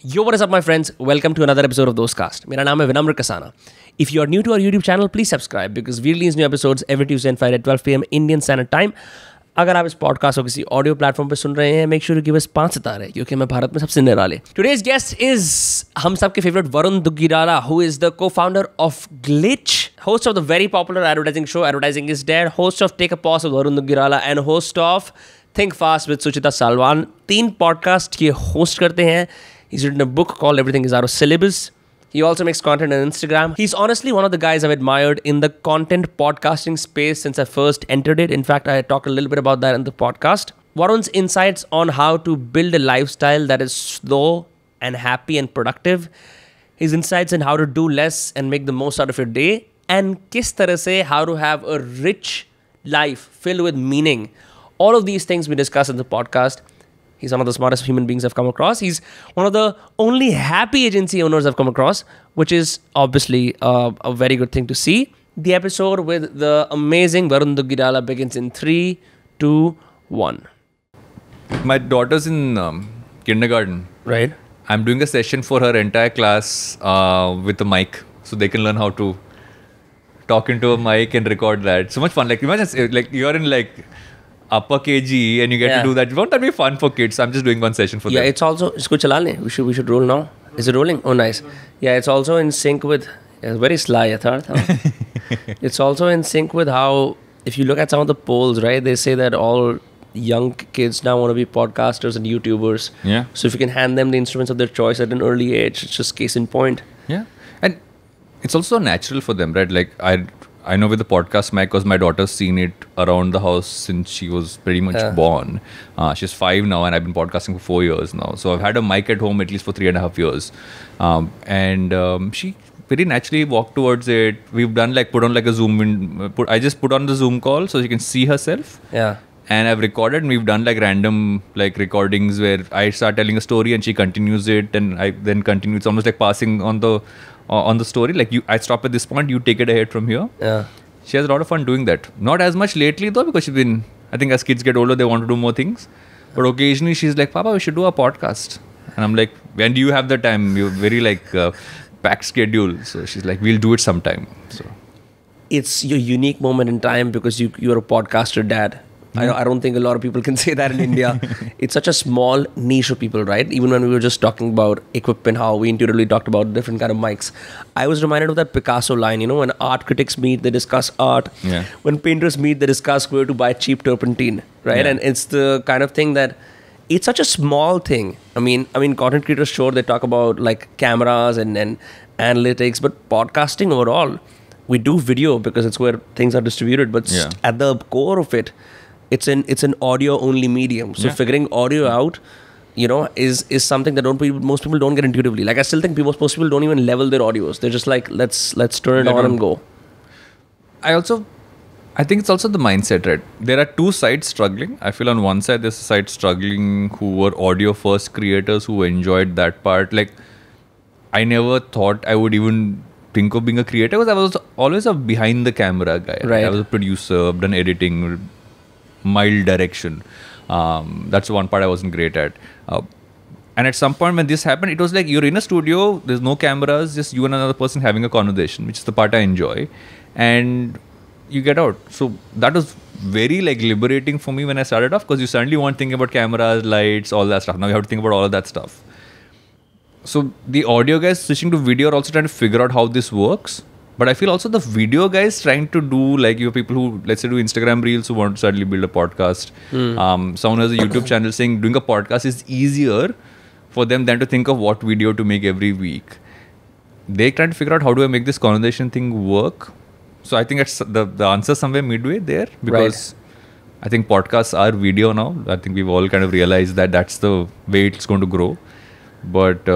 Yo, what is up, my friends? Welcome to another episode of Dostcast. मेरा नाम है Vinamre Kasana. If you are new to our YouTube channel, please subscribe because we release new episodes every Tuesday and Friday at 12 p.m. Indian Standard Time. अगर आप इस podcast को किसी audio platform पे सुन रहे हैं, मेक श्योर गिव अस 5 सितारे क्योंकि मैं भारत में सबसे निराले. Today's guest is हम सबके favourite Varun Duggirala, who is the co-founder of Glitch, host of the very popular advertising show Advertising is Dead, host of Take a Pause with Varun Duggirala, and host of Think Fast with Suchita Salwan. 3 podcast ये host करते हैं. He's written a book called Everything Is Out Of Syllabus. He also makes content on Instagram. He's honestly one of the guys I've admired in the content podcasting space since I first entered it. In fact, I talk a little bit about that in the podcast. Varun's insights on how to build a lifestyle that is slow and happy and productive. His insights on how to do less and make the most out of your day. And kis tarah se how to have a rich life filled with meaning. All of these things we discuss in the podcast. He's one of the smartest human beings I've come across. He's one of the only happy agency owners I've come across, which is obviously a very good thing to see. The episode with the amazing Varun Duggirala begins in 3, 2, 1. My daughter's in kindergarten. Right. I'm doing a session for her entire class with a mic, so they can learn how to talk into a mic and record that. So much fun. Like imagine, like you're in like upper KG and you get to do that. Won't that be fun for kids? I'm just doing one session for them. Yeah, it's also isko chala le. We should roll now. Is it rolling? Oh, nice. Yeah, it's also in sync with. It's very sly, It's also in sync with how, if you look at some of the polls, right? They say that all young kids now want to be podcasters and YouTubers. Yeah. So if you can hand them the instruments of their choice at an early age, it's just case in point. Yeah, and it's also natural for them, right? Like I know with the podcast mic, because my daughter's seen it around the house since she was pretty much born. She's 5 now and I've been podcasting for 4 years now. So I've had a mic at home at least for 3.5 years. And she very naturally walked towards it. We've done like, put on like a Zoom, I just put on the Zoom call so she can see herself. Yeah. And I've recorded and we've done like random like recordings where I start telling a story and she continues it and I then continue. It's almost like passing on the story. Like I stop at this point, you take it ahead from here. Yeah. She has a lot of fun doing that. Not as much lately though, because she's been, I think as kids get older, they want to do more things. But occasionally she's like, Papa, we should do a podcast. And I'm like, when do you have the time? You're very like packed schedule. So she's like, we'll do it sometime. So It's your unique moment in time because you're a podcaster dad. I don't think a lot of people can say that in India. It's such a small niche of people, right? Even when we were just talking about equipment, how we intuitively talked about different kind of mics. I was reminded of that Picasso line, when art critics meet, they discuss art. Yeah. When painters meet, they discuss where to buy cheap turpentine, right? Yeah. And it's the kind of thing that it's such a small thing. I mean, content creators, sure, they talk about like cameras and analytics, but podcasting overall, we do video because it's where things are distributed. But at the core of it, it's an audio only medium. So figuring audio out, is something that most people don't get intuitively. Like I still think most people don't even level their audios. They're just like, let's turn it on and go. I think it's also the mindset, right? There are 2 sides struggling. I feel on one side, there's a side struggling who were audio first creators who enjoyed that part. Like I never thought I would even think of being a creator because I was always a behind the camera guy. Right. I was a producer, done editing, mild direction. That's the one part I wasn't great at. And at some point when this happened, it was like you're in a studio, there's no cameras, just you and another person having a conversation, which is the part I enjoy. And you get out. So that was very like liberating for me when I started off because you suddenly weren't thinking about cameras, lights, all that stuff. Now you have to think about all of that stuff. So the audio guys switching to video are also trying to figure out how this works. But I feel also the video guys trying to do like you people who, let's say, do Instagram reels who want to suddenly build a podcast. Someone who has a YouTube channel saying doing a podcast is easier for them than to think of what video to make every week. They're trying to figure out how do I make this conversation thing work. So I think it's the answer somewhere midway there because I think podcasts are video now. I think we've all kind of realized that that's the way it's going to grow. But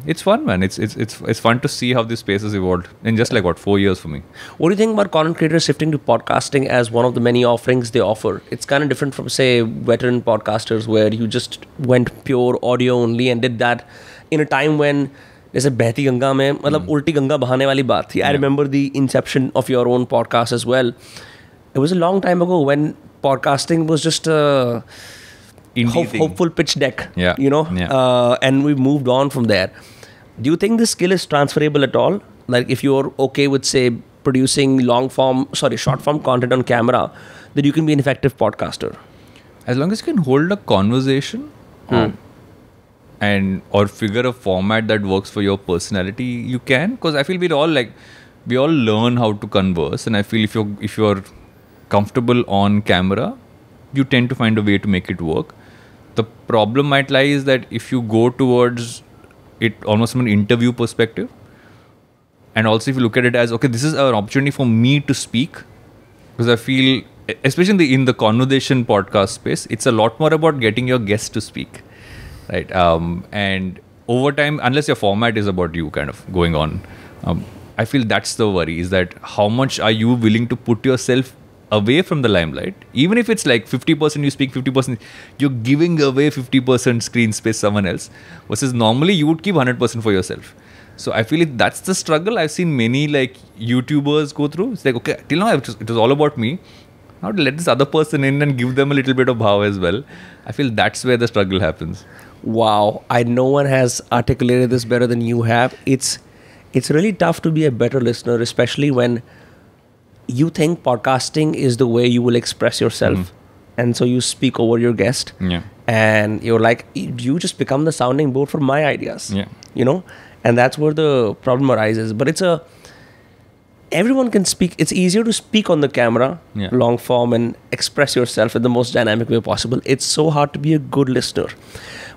it's fun, man. It's fun to see how this space has evolved in just like 4 years for me. What do you think about content creators shifting to podcasting as one of the many offerings they offer? It's kind of different from, say, veteran podcasters where you just went pure audio only and did that in a time when जैसे बहती गंगा में मतलब उल्टी गंगा बहाने वाली बात थी. I remember the inception of your own podcast as well. It was a long time ago when podcasting was just indie thing. hopeful pitch deck. Yeah. You know, Yeah. and we moved on from there. Do you think this skill is transferable at all? Like if you're okay with say producing short form content on camera, that you can be an effective podcaster. As long as you can hold a conversation and or figure a format that works for your personality, you can. Because I feel we all learn how to converse, and I feel if you're comfortable on camera, you tend to find a way to make it work. The problem might lie is that if you go towards it almost from an interview perspective, and also if you look at it as, okay, this is an opportunity for me to speak, because I feel, especially in the conversation podcast space, it's a lot more about getting your guests to speak, right? And over time, unless your format is about you kind of going on, I feel that's the worry, is that how much are you willing to put yourself away from the limelight? Even if it's like 50% you speak, 50%, you're giving away 50% screen space someone else, versus normally you would keep 100% for yourself. So I feel that's the struggle I've seen many like YouTubers go through. It's like, okay, till now it was all about me. Now to let this other person in and give them a little bit of bhav as well. I feel that's where the struggle happens. Wow, no one has articulated this better than you have. It's really tough to be a better listener, especially when you think podcasting is the way you will express yourself. And so you speak over your guest. Yeah. And you're like, you just become the sounding board for my ideas. Yeah. You know? And that's where the problem arises. But everyone can speak. It's easier to speak on the camera, long form, and express yourself in the most dynamic way possible. It's so hard to be a good listener.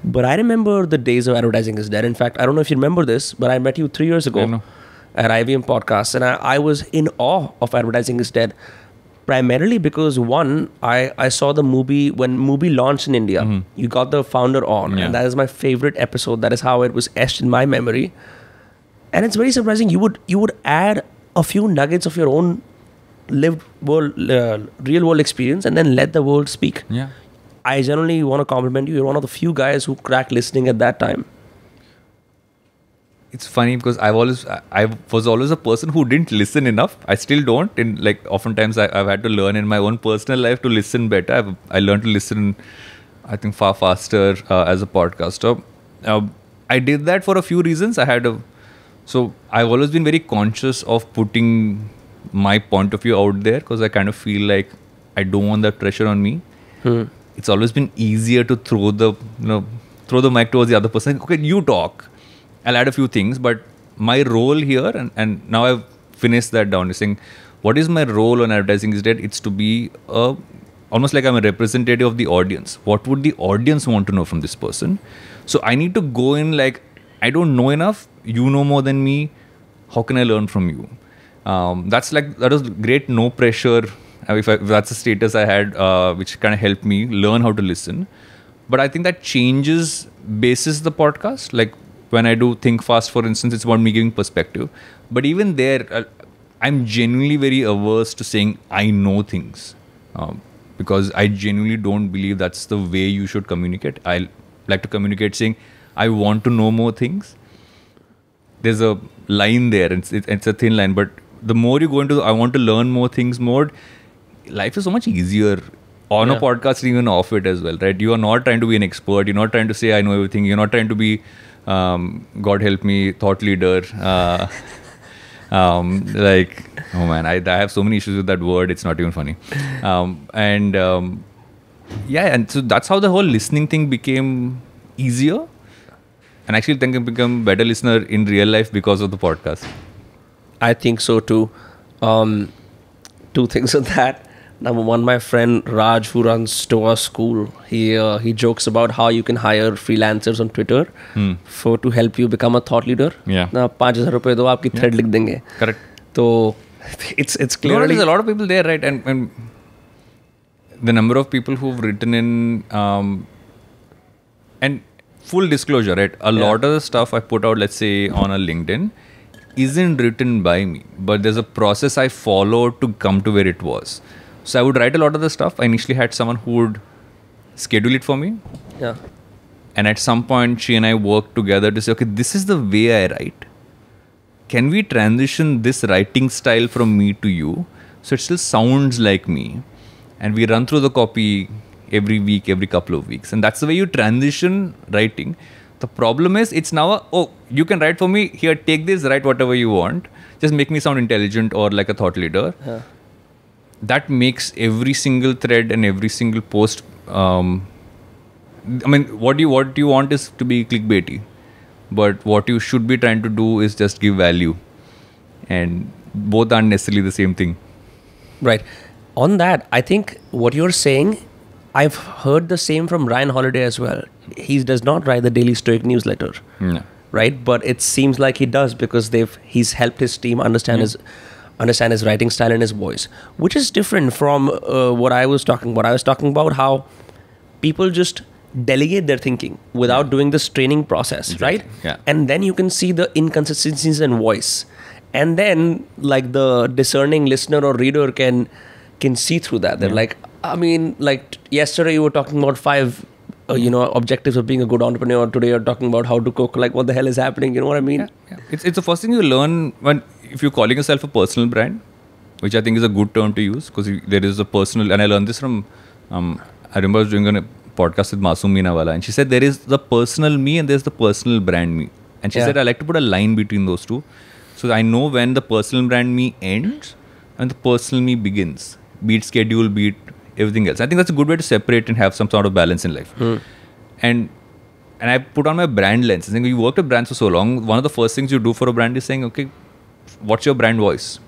But I remember the days of Advertising is Dead. In fact, I don't know if you remember this, but I met you 3 years ago at IVM Podcast. And I was in awe of Advertising is Dead. Primarily because one, I saw the movie, when movie launched in India, you got the founder on, and that is my favorite episode. That is how it was etched in my memory. And it's very surprising. You would add a few nuggets of your own lived world, real world experience, and then let the world speak. Yeah. I generally want to compliment you. You're one of the few guys who cracked listening at that time. It's funny because I was always a person who didn't listen enough. I still don't. In like oftentimes I've had to learn in my own personal life to listen better. I learned to listen, I think, far faster as a podcaster. I did that for a few reasons. So I've always been very conscious of putting my point of view out there, because I kind of feel like I don't want that pressure on me. It's always been easier to throw the mic towards the other person. Okay, you talk. I'll add a few things, but my role here, and now I've finished that down, is saying, what is my role on Advertising is Dead? It's to be almost like I'm a representative of the audience. What would the audience want to know from this person? So I need to go in like, I don't know enough, you know more than me, how can I learn from you? That was great, no pressure. If that's a status I had, which kind of helped me learn how to listen. But I think that changes basis the podcast. Like, when I do Think Fast, for instance, it's about me giving perspective. But even there, I'm genuinely very averse to saying I know things, because I genuinely don't believe that's the way you should communicate. I like to communicate saying I want to know more things. There's a line there. It's a thin line. But the more you go into I want to learn more things mode, life is so much easier on a podcast, even off it as well, right? You are not trying to be an expert. You're not trying to say I know everything. You're not trying to be God help me, thought leader. Oh man, I have so many issues with that word. It's not even funny. And so that's how the whole listening thing became easier. And actually, I think I become a better listener in real life because of the podcast. I think so too. Two things on that. Number one, my friend Raj, who runs Stoa School, he jokes about how you can hire freelancers on Twitter to help you become a thought leader. Yeah. ना 5,000 रुपए दो, आपकी thread लिख देंगे. Correct. So it's clearly there's a lot of people there, right? And the number of people who've written in, and full disclosure, right? A lot of the stuff I put out, let's say on a LinkedIn, isn't written by me, but there's a process I followed to come to where it was. So I would write a lot of the stuff. I initially had someone who would schedule it for me. Yeah. And at some point, she and I worked together to say, okay, this is the way I write. Can we transition this writing style from me to you so it still sounds like me? And we run through the copy, every week, every couple of weeks. And that's the way you transition writing. The problem is it's now you can write for me, here, take this, write whatever you want. Just make me sound intelligent or like a thought leader. Yeah. That makes every single thread and every single post, what you want is to be clickbaity. But what you should be trying to do is just give value. And both aren't necessarily the same thing. Right. On that, I think what you're saying, I've heard the same from Ryan Holiday as well. He does not write the Daily Stoic newsletter, right? But it seems like he does because he's helped his team understand his writing style and his voice, which is different from what I was talking about. I was talking about how people just delegate their thinking without doing this training process, right? Yeah. And then you can see the inconsistencies in voice. And then like the discerning listener or reader can see through that. They're like, yesterday you were talking about 5 objectives of being a good entrepreneur. Today you're talking about how to cook. Like, what the hell is happening? You know what I mean? Yeah. It's the first thing you learn if you're calling yourself a personal brand, which I think is a good term to use, because there is a personal, and I learned this from, I remember I was doing a podcast with Masoom Meenawala, and she said there is the personal me and there's the personal brand me. And she said I like to put a line between those two. So I know when the personal brand me ends and the personal me begins. Be it schedule, be it everything else. I think that's a good way to separate and have some sort of balance in life. And I put on my brand lens. I think you worked with brands for so long, one of the first things you do for a brand is saying, okay, what's your brand voice?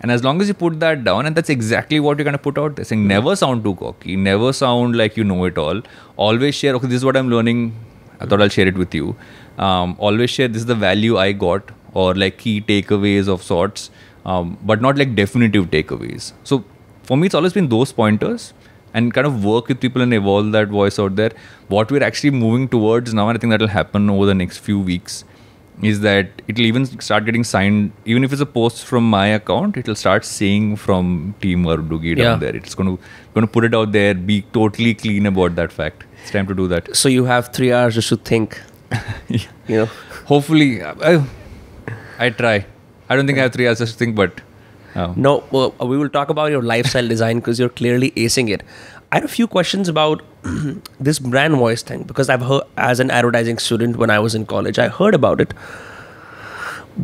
And as long as you put that down, and that's exactly what you're going to put out there, saying never sound too cocky, never sound like you know it all. Always share, okay, this is what I'm learning. I thought I'll share it with you. Always share, this is the value I got, or like key takeaways of sorts, but not like definitive takeaways. So for me, it's always been those pointers, and kind of work with people and evolve that voice out there. What we're actually moving towards now, and I think that will happen over the next few weeks, is that it'll even start getting signed. Even if it's a post from my account, it'll start saying from Team Varun Duggirala down there. It's going to put it out there, be totally clean about that fact. It's time to do that. So you have 3 hours just to think. Hopefully, I try. I don't think I have 3 hours just to think, but... No, well, we will talk about your lifestyle design because you're clearly acing it. I had a few questions about this brand voice thing, because I've heard, as an advertising student when I was in college, I heard about it.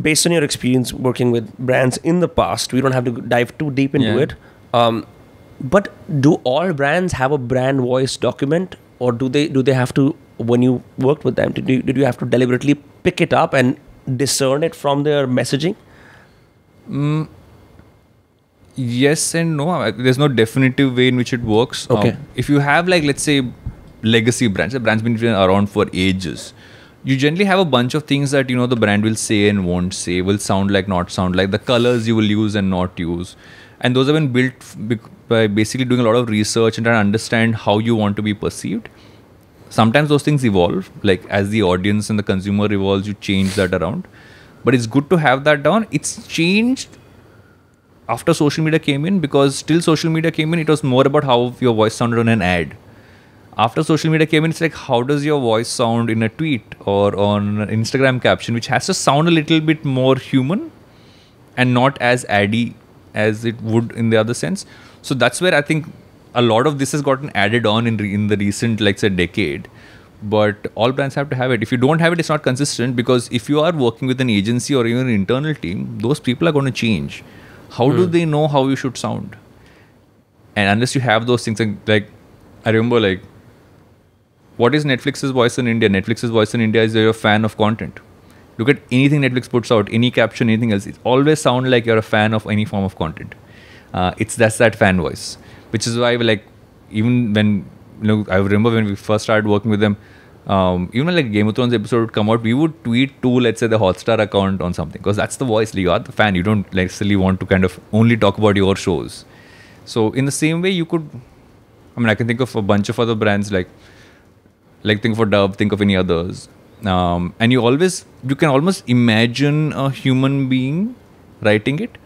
Based on your experience working with brands in the past, we don't have to dive too deep into it. But do all brands have a brand voice document, or do they have to, when you worked with them, did you have to deliberately pick it up and discern it from their messaging? Yes and no. There's no definitive way in which it works. Okay. If you have, like, let's say, legacy brands, the brands been around for ages, you generally have a bunch of things that the brand will say and won't say, will sound like, not sound like, the colors you will use and not use. And those have been built by basically doing a lot of research and trying to understand how you want to be perceived. Sometimes those things evolve, like as the audience and the consumer evolves, you change that around. But it's good to have that down. It's changed after social media came in, because till social media came in, it was more about how your voice sounded on an ad. After social media came in, it's like, how does your voice sound in a tweet or on an Instagram caption, which has to sound a little bit more human and not as addy as it would in the other sense. So that's where I think a lot of this has gotten added on in the recent, like, say, decade. But all brands have to have it. If you don't have it, it's not consistent, because if you are working with an agency or even an internal team, those people are going to change. How do they know how you should sound? And unless you have those things, like I remember, like, what is Netflix's voice in India? Netflix's voice in India is you're a fan of content. Look at anything Netflix puts out, any caption, anything else. It always sounds like you're a fan of any form of content. That's that fan voice, which is why, like, even when I remember when we first started working with them, even when, like, Game of Thrones episode would come out, we would tweet to, let's say, the Hotstar account on something, because that's the voice. You are the fan. You don't necessarily want to kind of only talk about your shows. So in the same way, you could, I can think of a bunch of other brands, like think of Dove, think of any others. And you can almost imagine a human being writing it,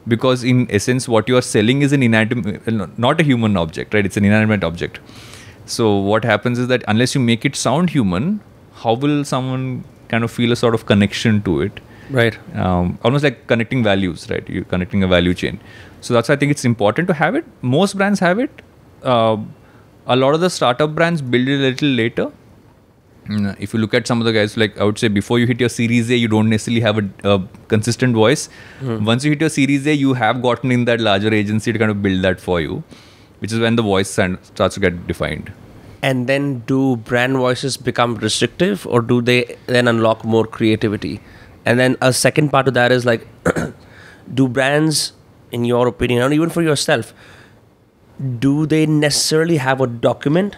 because in essence, what you are selling is not a human object, right? It's an inanimate object. So what happens is that unless you make it sound human, how will someone kind of feel a sort of connection to it? Right. Almost like connecting values, right? You're connecting a value chain. So that's why I think it's important to have it. Most brands have it. A lot of the startup brands build it a little later. If you look at some of the guys, like I would say, before you hit your Series A, you don't necessarily have a consistent voice. Once you hit your Series A, you have gotten in that larger agency to kind of build that for you, which is when the voice starts to get defined. And then do brand voices become restrictive, or do they then unlock more creativity? And then a second part of that is like, do brands, in your opinion, and even for yourself, do they necessarily have a document?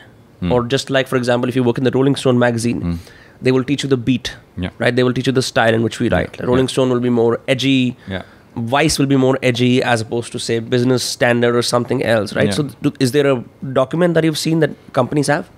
Or just like, for example, if you work in the Rolling Stone magazine, they will teach you the beat, right? They will teach you the style in which we write. Rolling Stone will be more edgy. Vice will be more edgy as opposed to, say, Business Standard or something else, right? So is there a document that you've seen that companies have?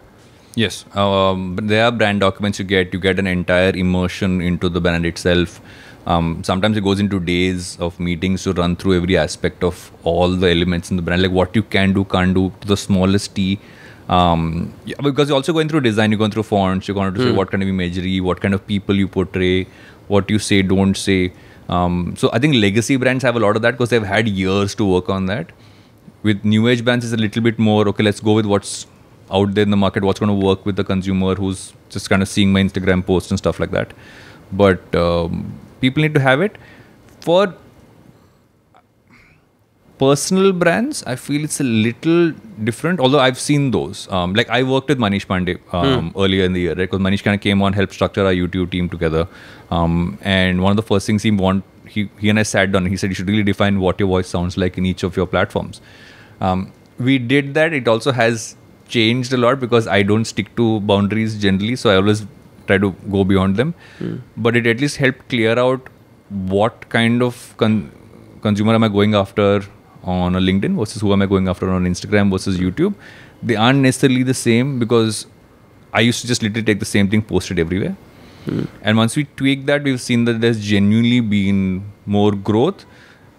Yes. But there are brand documents you get. You get an entire immersion into the brand itself. Sometimes it goes into days of meetings to run through every aspect of all the elements in the brand, like what you can do, can't do, to the smallest T. Because you're also going through design, you're going through fonts, you're going to say what kind of imagery, what kind of people you portray, what you say, don't say. So I think legacy brands have a lot of that because they've had years to work on that. With new age brands, it's a little bit more, okay, let's go with what's out there in the market, what's going to work with the consumer who's just kind of seeing my Instagram posts and stuff like that. But people need to have it. For personal brands, I feel it's a little different, although I've seen those. Like I worked with Manish Pandey earlier in the year, right? Because Manish kind of came on, helped structure our YouTube team together. And one of the first things he and I sat down and he said, you should really define what your voice sounds like in each of your platforms. We did that. It also has changed a lot because I don't stick to boundaries generally. So I always try to go beyond them. But it at least helped clear out what kind of consumer am I going after on a LinkedIn versus who am I going after on Instagram versus YouTube. They aren't necessarily the same because I used to just literally take the same thing, post it everywhere. And once we tweak that, we've seen that there's genuinely been more growth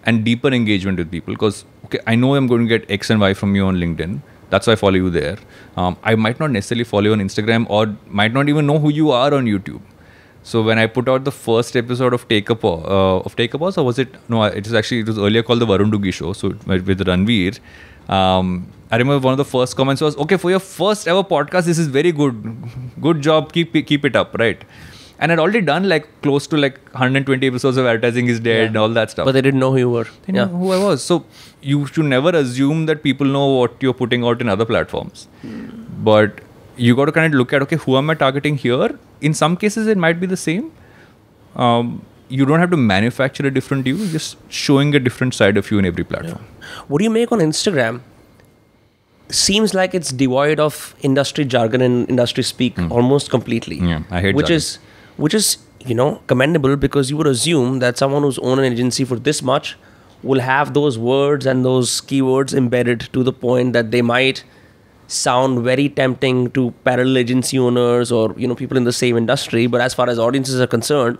and deeper engagement with people. Because, okay, I know I'm going to get X and Y from you on LinkedIn. That's why I follow you there. I might not necessarily follow you on Instagram or might not even know who you are on YouTube. So when I put out the first episode of Take a Pause, or was it? No, it was earlier called the Varun Duggirala Show. So with Ranveer, I remember one of the first comments was, "Okay, for your first ever podcast, this is very good. Good job. Keep it up, right?" And I'd already done like close to like 120 episodes of Advertising is Dead and all that stuff. But they didn't know who you were. They didn't know who I was. So you should never assume that people know what you're putting out in other platforms. But you got to kind of look at, okay, who am I targeting here? In some cases, it might be the same. You don't have to manufacture a different you, just showing a different side of you in every platform. What do you make on Instagram? Seems like it's devoid of industry jargon and industry speak almost completely. Yeah, I hate jargon. Which is, commendable, because you would assume that someone who's owned an agency for this much will have those words and those keywords embedded to the point that they might sound very tempting to parallel agency owners or people in the same industry. But as far as audiences are concerned,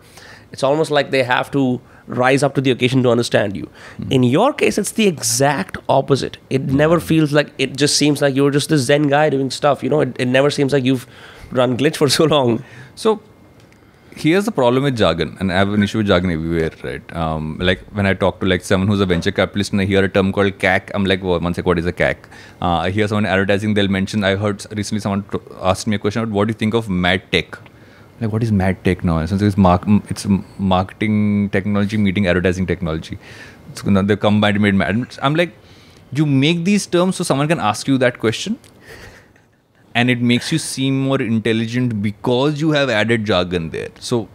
it's almost like they have to rise up to the occasion to understand you. In your case, it's the exact opposite. It never feels like, it just seems like you're just this Zen guy doing stuff. It never seems like you've run Glitch for so long. So here's the problem with jargon, and I have an issue with jargon everywhere, right? Like when I talk to like someone who's a venture capitalist and I hear a term called CAC, I'm like, well, one sec, what is a CAC? I hear someone advertising, they'll mention, I heard recently someone asked me a question about what do you think of mad tech? Like, what is mad tech now? Since it's marketing technology meeting advertising technology. They combined made mad. I'm like, you make these terms so someone can ask you that question. And it makes you seem more intelligent because you have added jargon there. So,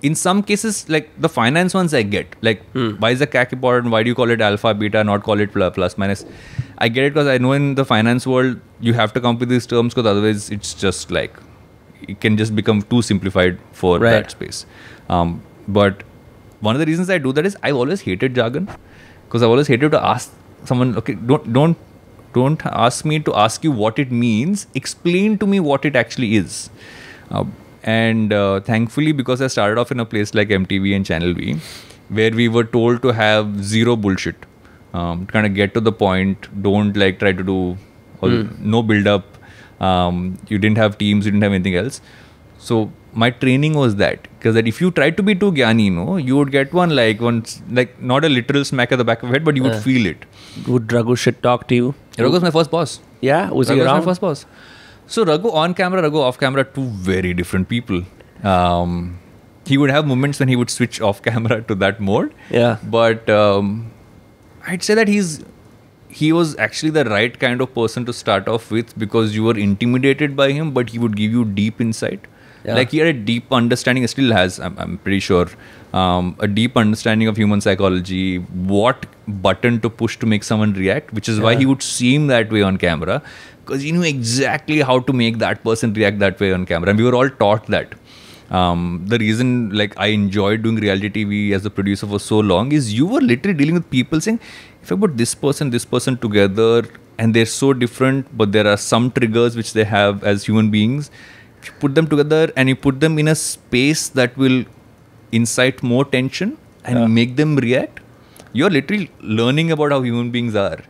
in some cases, like the finance ones I get. Like, why is the CAC important? Why do you call it alpha, beta, not call it plus, minus? I get it because I know in the finance world, you have to come up with these terms because otherwise it's just like, it can just become too simplified for that space. But one of the reasons I do that is I've always hated jargon because I've always hated to ask someone, okay, don't ask me to ask you what it means. Explain to me what it actually is. And thankfully, because I started off in a place like MTV and Channel V, where we were told to have zero bullshit, to kind of get to the point, don't like try to do no build up. You didn't have teams, you didn't have anything else. So my training was that, because that if you tried to be too gyani, you would get one not a literal smack at the back of the head, but you would feel it. Would Raghu shit talk to you? Raghu was my first boss. Yeah, was he Raghu was around? my first boss. So Raghu on camera, Raghu off camera, two very different people. He would have moments when he would switch off camera to that mode. Yeah. But I'd say that he was actually the right kind of person to start off with, because you were intimidated by him, but he would give you deep insight. Yeah. Like he had a deep understanding, still has, I'm pretty sure, a deep understanding of human psychology, what button to push to make someone react, which is why he would seem that way on camera, because he knew exactly how to make that person react that way on camera. And we were all taught that. The reason like I enjoyed doing reality TV as a producer for so long is you were literally dealing with people saying, if I put this person together and they're so different, but there are some triggers which they have as human beings, if you put them together and you put them in a space that will incite more tension and make them react, you're literally learning about how human beings are.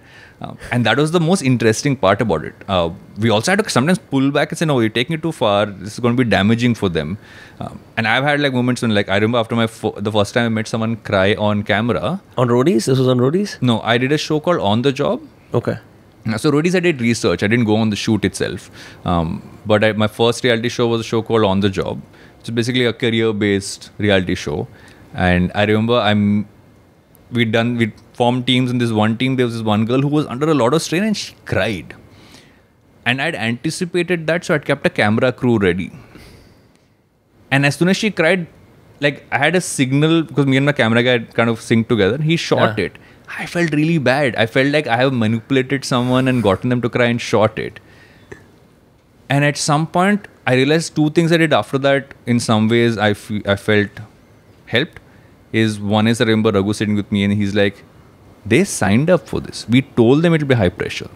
And that was the most interesting part about it. We also had to sometimes pull back and say, no, you're taking it too far. This is going to be damaging for them. And I've had like moments when, like, I remember after the first time I met someone cry on camera. On Roadies? This was on Roadies? No, I did a show called On the Job. Okay. So Roadies, I did research. I didn't go on the shoot itself. But my first reality show was a show called On the Job. It's basically a career-based reality show. And I remember we formed teams. In this one team, there was this one girl who was under a lot of strain and she cried. And I'd anticipated that, so I'd kept a camera crew ready. And as soon as she cried, like I had a signal, because me and my camera guy kind of synced together. He shot it. I felt really bad. I felt like I have manipulated someone and gotten them to cry and shot it. And at some point, I realized two things I did after that. In some ways, I felt helped. One is I remember Raghu sitting with me and he's like, they signed up for this. We told them it will be high pressure.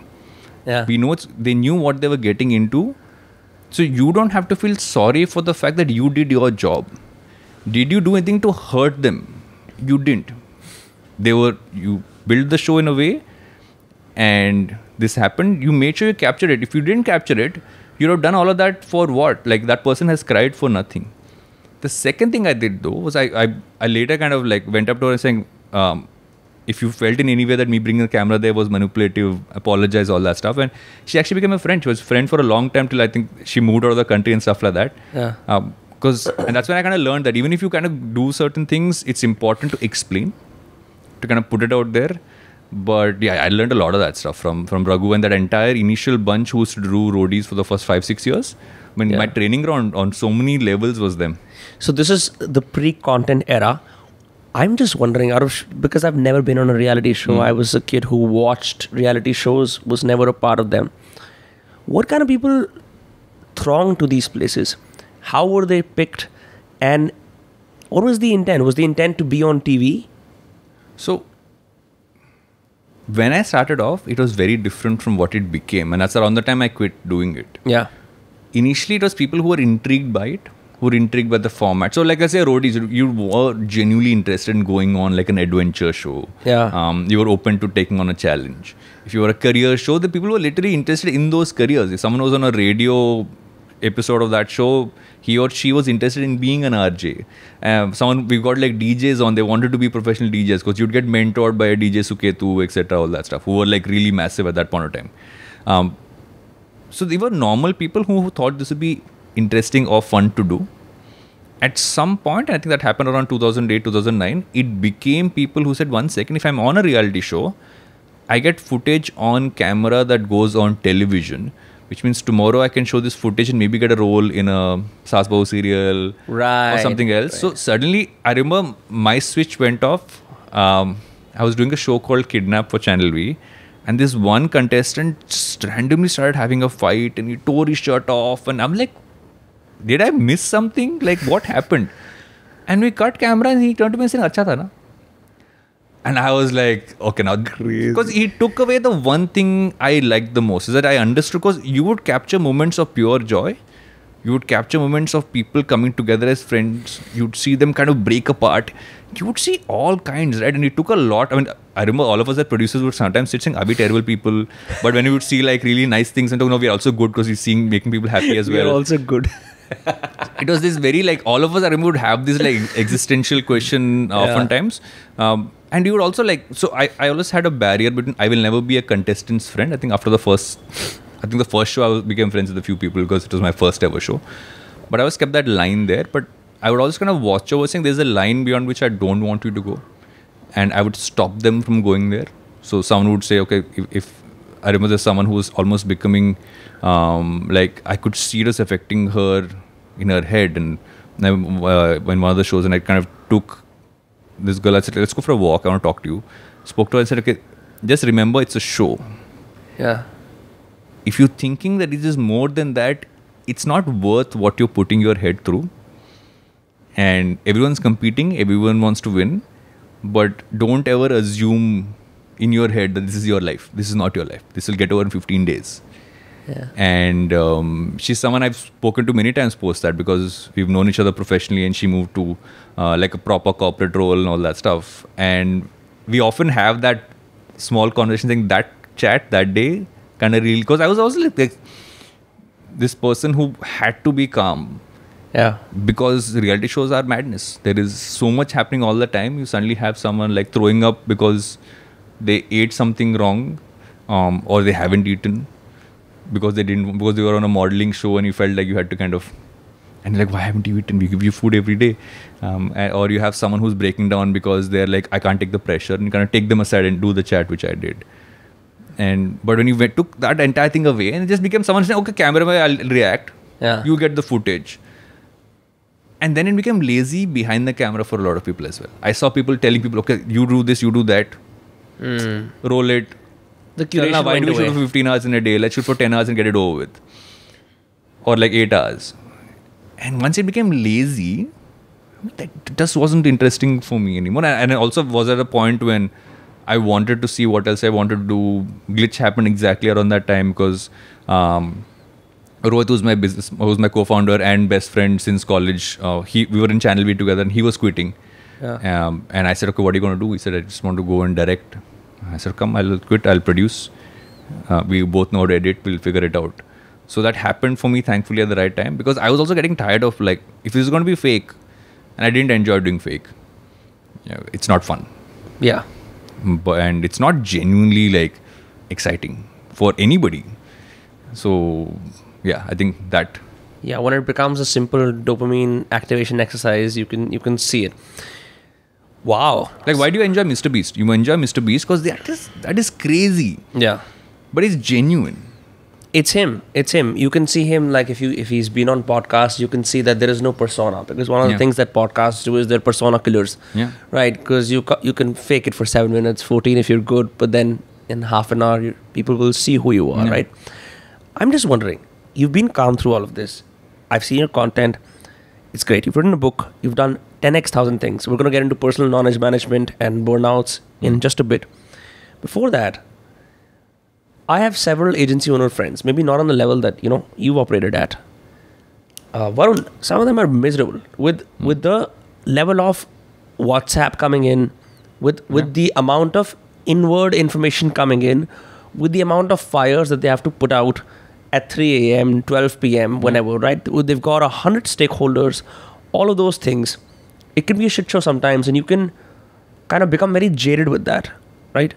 Yeah. We know they knew what they were getting into. So you don't have to feel sorry for the fact that you did your job. Did you do anything to hurt them? You didn't. You built the show in a way and this happened. You made sure you captured it. If you didn't capture it, you'd have done all of that for what? Like that person has cried for nothing. The second thing I did though was I later kind of like went up to her and saying, if you felt in any way that me bringing the camera there was manipulative, apologize, all that stuff. And she actually became a friend. She was a friend for a long time till I think she moved out of the country and stuff like that. Yeah. And that's when I kind of learned that even if you kind of do certain things, it's important to explain, to kind of put it out there. But yeah, I learned a lot of that stuff from Raghu and that entire initial bunch who used to do Roadies for the first 5-6 years. I mean, my training ground on so many levels was them. So this is the pre-content era. I'm just wondering, because I've never been on a reality show. I was a kid who watched reality shows, was never a part of them. What kind of people thronged to these places? How were they picked? And what was the intent? Was the intent to be on TV? So when I started off, it was very different from what it became. And that's around the time I quit doing it. Yeah. Initially, it was people who were intrigued by it, who were intrigued by the format. So like I say, Roadies, you were genuinely interested in going on like an adventure show. Yeah. You were open to taking on a challenge. If you were a career show, the people were literally interested in those careers. If someone was on a radio episode of that show, he or she was interested in being an RJ. We've got like DJs on, they wanted to be professional DJs because you'd get mentored by a DJ Suketu, etc., all that stuff, who were like really massive at that point of time. So they were normal people who thought this would be interesting or fun to do. At some point, I think that happened around 2008, 2009, it became people who said, 1 second, if I'm on a reality show, I get footage on camera that goes on television, which means tomorrow I can show this footage and maybe get a role in a Saas Bahu serial or something else. Right. So suddenly, I remember my switch went off. I was doing a show called Kidnap for Channel V. And this one contestant just randomly started having a fight and he tore his shirt off. And I'm like, did I miss something? Like, what happened? And we cut camera and he turned to me and said, Acha tha na? And I was like, okay, now. Crazy. Because he took away the one thing I liked the most, is that I understood, because you would capture moments of pure joy. You would capture moments of people coming together as friends. You'd see them kind of break apart. You would see all kinds, right? And it took a lot. I mean, I remember all of us as producers would sometimes sit saying, are we terrible people? But when you would see like really nice things and talk, no, we're also good because we're making people happy as well. We're also good. It was this very like, all of us I remember would have this like existential question oftentimes. And you would also like, so I always had a barrier between, I will never be a contestant's friend. I think after the first I think the first show I became friends with a few people because it was my first ever show. But I always kept that line there. But I would always kind of watch over saying there's a line beyond which I don't want you to go. And I would stop them from going there. So someone would say, okay, if I remember there's someone who was almost becoming, like I could see it was affecting her in her head. And when one of the shows, and I kind of took this girl, I said, let's go for a walk, I want to talk to you. Spoke to her and said, okay, just remember it's a show. Yeah. If you're thinking that it is more than that, it's not worth what you're putting your head through. And everyone's competing, everyone wants to win. But don't ever assume in your head that this is your life. This is not your life. This will get over in 15 days. Yeah. And she's someone I've spoken to many times post that, because we've known each other professionally, and she moved to like a proper corporate role and all that stuff. And we often have that small conversation saying that chat that day kind of real, because I was also like this person who had to be calm. Yeah. Because reality shows are madness. There is so much happening all the time. You suddenly have someone like throwing up because they ate something wrong, or they haven't eaten because they were on a modeling show, and you felt like you had to kind of, and you're like, why haven't you eaten? We give you food every day. Or you have someone who's breaking down because they're like, I can't take the pressure, and you kind of take them aside and do the chat, which I did. But when you took that entire thing away, and it just became someone saying, okay, cameraman, I'll react. Yeah. You get the footage. And then it became lazy behind the camera for a lot of people as well. I saw people telling people, okay, you do this, you do that. Roll it. The curation why went do we shoot away. for 15 hours in a day? Let's shoot for 10 hours and get it over with. Or like 8 hours. And once it became lazy, that just wasn't interesting for me anymore. And I also was at a point when I wanted to see what else I wanted to do. Glitch happened exactly around that time, because Rohit was my co-founder and best friend since college. We were in Channel V together, and he was quitting. Yeah. And I said, okay, what are you going to do? He said, I just want to go and direct. I said, come, I'll quit, I'll produce. We both know how to edit, we'll figure it out. So that happened for me, thankfully, at the right time, because I was also getting tired of, like, if this is going to be fake, and I didn't enjoy doing fake, it's not fun. Yeah. And it's not genuinely, like, exciting for anybody. So yeah, I think that. Yeah, when it becomes a simple dopamine activation exercise, you can see it. Wow. Like, why do you enjoy Mr. Beast? You enjoy Mr. Beast because that is crazy. Yeah. But it's genuine. It's him. You can see him, like, if he's been on podcasts, you can see that there is no persona, because one of the things that podcasts do is they're persona killers. Yeah. Right? Because you can fake it for 7 minutes, 14 if you're good, but then in half an hour, people will see who you are, right? I'm just wondering, you've been calm through all of this. I've seen your content. It's great. You've written a book. You've done 10x 1,000 things. We're going to get into personal knowledge management and burnouts in just a bit. Before that, I have several agency owner friends, maybe not on the level that, you've operated at. Varun, some of them are miserable with the level of WhatsApp coming in, with the amount of inward information coming in, with the amount of fires that they have to put out at 3 a.m., 12 p.m., whenever, right? They've got 100 stakeholders, all of those things. It can be a shit show sometimes, and you can kind of become very jaded with that, right?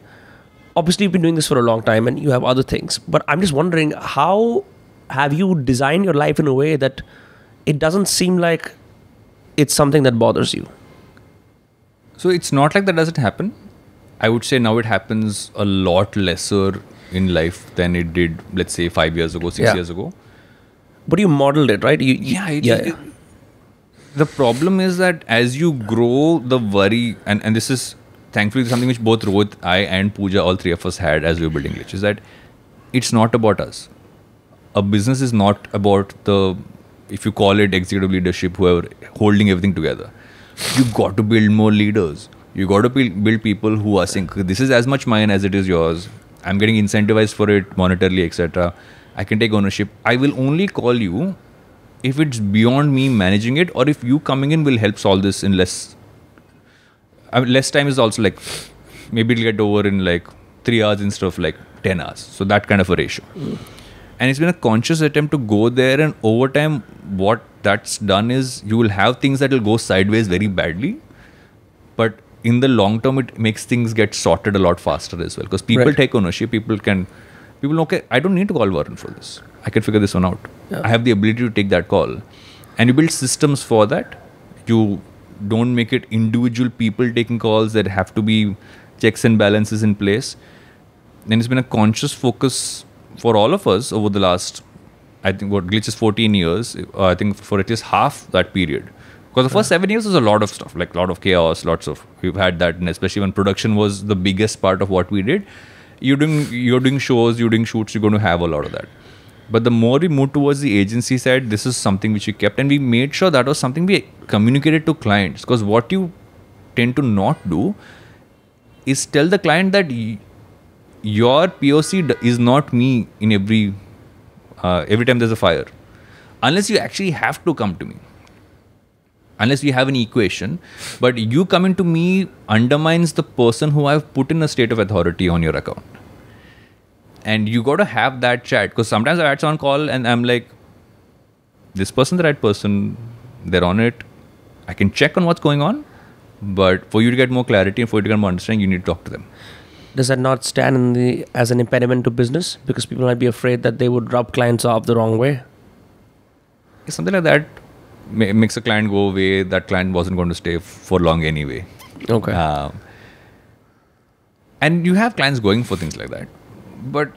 Obviously, you've been doing this for a long time, and you have other things. But I'm just wondering, how have you designed your life in a way that it doesn't seem like it's something that bothers you? So it's not like that doesn't happen. I would say now it happens a lot lesser in life than it did, let's say, 5 years ago, 6 years ago. But you modeled it, right? The problem is that as you grow, the worry, and this is thankfully something which both Rohit, I and Pooja, all three of us had as we were building Glitch, is that it's not about us. A business is not about if you call it executive leadership, whoever, holding everything together. You've got to build more leaders. You got to build people who are saying, this is as much mine as it is yours. I'm getting incentivized for it monetarily, etc. I can take ownership. I will only call you if it's beyond me managing it, or if you coming in will help solve this in less. Less time is also like, maybe it'll get over in like 3 hours instead of like 10 hours. So that kind of a ratio. And it's been a conscious attempt to go there, and over time, what that's done is you will have things that will go sideways very badly, but in the long term, it makes things get sorted a lot faster as well, because people take ownership. People can people know, okay, I don't need to call Varun for this. I can figure this one out. I have the ability to take that call. And you build systems for that. You don't make it individual people taking calls. That have to be checks and balances in place. Then it's been a conscious focus for all of us over the last, I think, what Glitch is 14 years. I think for at least half that period. Because the first 7 years was a lot of stuff, like a lot of chaos, we've had that, and especially when production was the biggest part of what we did. You're doing shows, you're doing shoots, you're going to have a lot of that. But the more we moved towards the agency side, this is something which we kept, and we made sure that was something we communicated to clients. Because what you tend to not do is tell the client that your POC is not me in every time there's a fire. Unless you actually have to come to me. Unless we have an equation. But you coming to me undermines the person who I've put in a state of authority on your account. And you got to have that chat. Because sometimes I had someone call and I'm like, this person's the right person. They're on it. I can check on what's going on. But for you to get more clarity and for you to get more understanding, you need to talk to them. Does that not stand as an impediment to business? Because people might be afraid that they would rub clients off the wrong way. Something like that makes a client go away. That client wasn't going to stay for long anyway. Okay. And you have clients going for things like that. But,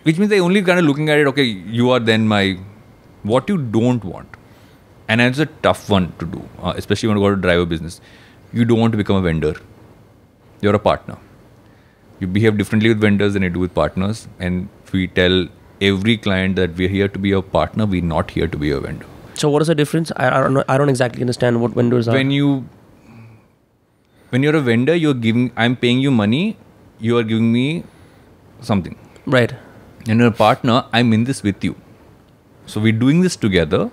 which means they only kind of looking at it, okay, you are then what you don't want. And it's a tough one to do, especially when you go to drive a business. You don't want to become a vendor. You're a partner. You behave differently with vendors than you do with partners. And we tell every client that we're here to be a partner, we're not here to be a vendor. So what is the difference? I don't know. I don't exactly understand what vendors are. When you're a vendor, I'm paying you money, you are giving me something. Right. And you're a partner, I'm in this with you. So we're doing this together.